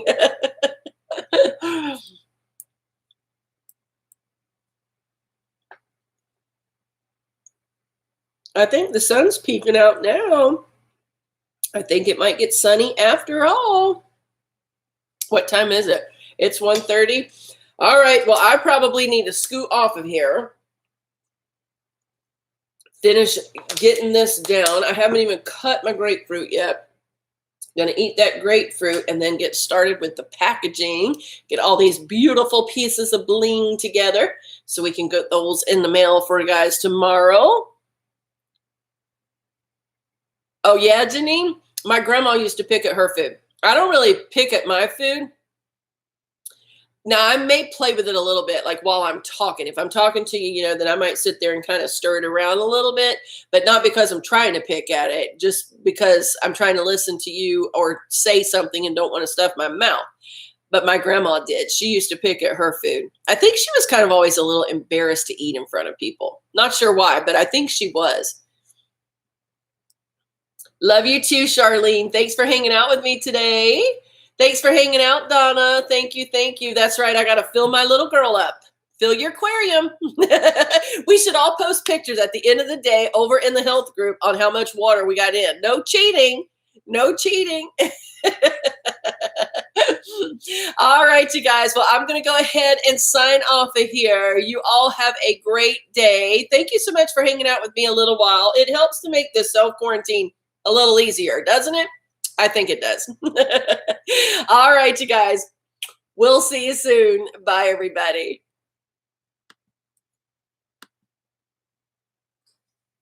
[SPEAKER 1] I think the sun's peeking out now. I think it might get sunny after all. What time is it? It's 1:30. All right. Well, I probably need to scoot off of here. Finish getting this down. I haven't even cut my grapefruit yet. Gonna eat that grapefruit and then get started with the packaging. Get all these beautiful pieces of bling together so we can get those in the mail for you guys tomorrow. Oh yeah, Janine? My grandma used to pick at her food. I don't really pick at my food. Now, I may play with it a little bit, like while I'm talking. If I'm talking to you, you know, then I might sit there and kind of stir it around a little bit, but not because I'm trying to pick at it, just because I'm trying to listen to you or say something and don't want to stuff my mouth. but my grandma did. She used to pick at her food. I think she was kind of always a little embarrassed to eat in front of people. Not sure why, but I think she was. Love you too, Charlene. Thanks for hanging out with me today. Thanks for hanging out, Donna. Thank you. Thank you. That's right. I got to fill my little girl up. Fill your aquarium. We should all post pictures at the end of the day over in the health group on how much water we got in. No cheating. No cheating. All right, you guys. Well, I'm going to go ahead and sign off of here. You all have a great day. Thank you so much for hanging out with me a little while. It helps to make this self-quarantine a little easier, doesn't it? I think it does. All right, you guys. We'll see you soon. Bye, everybody.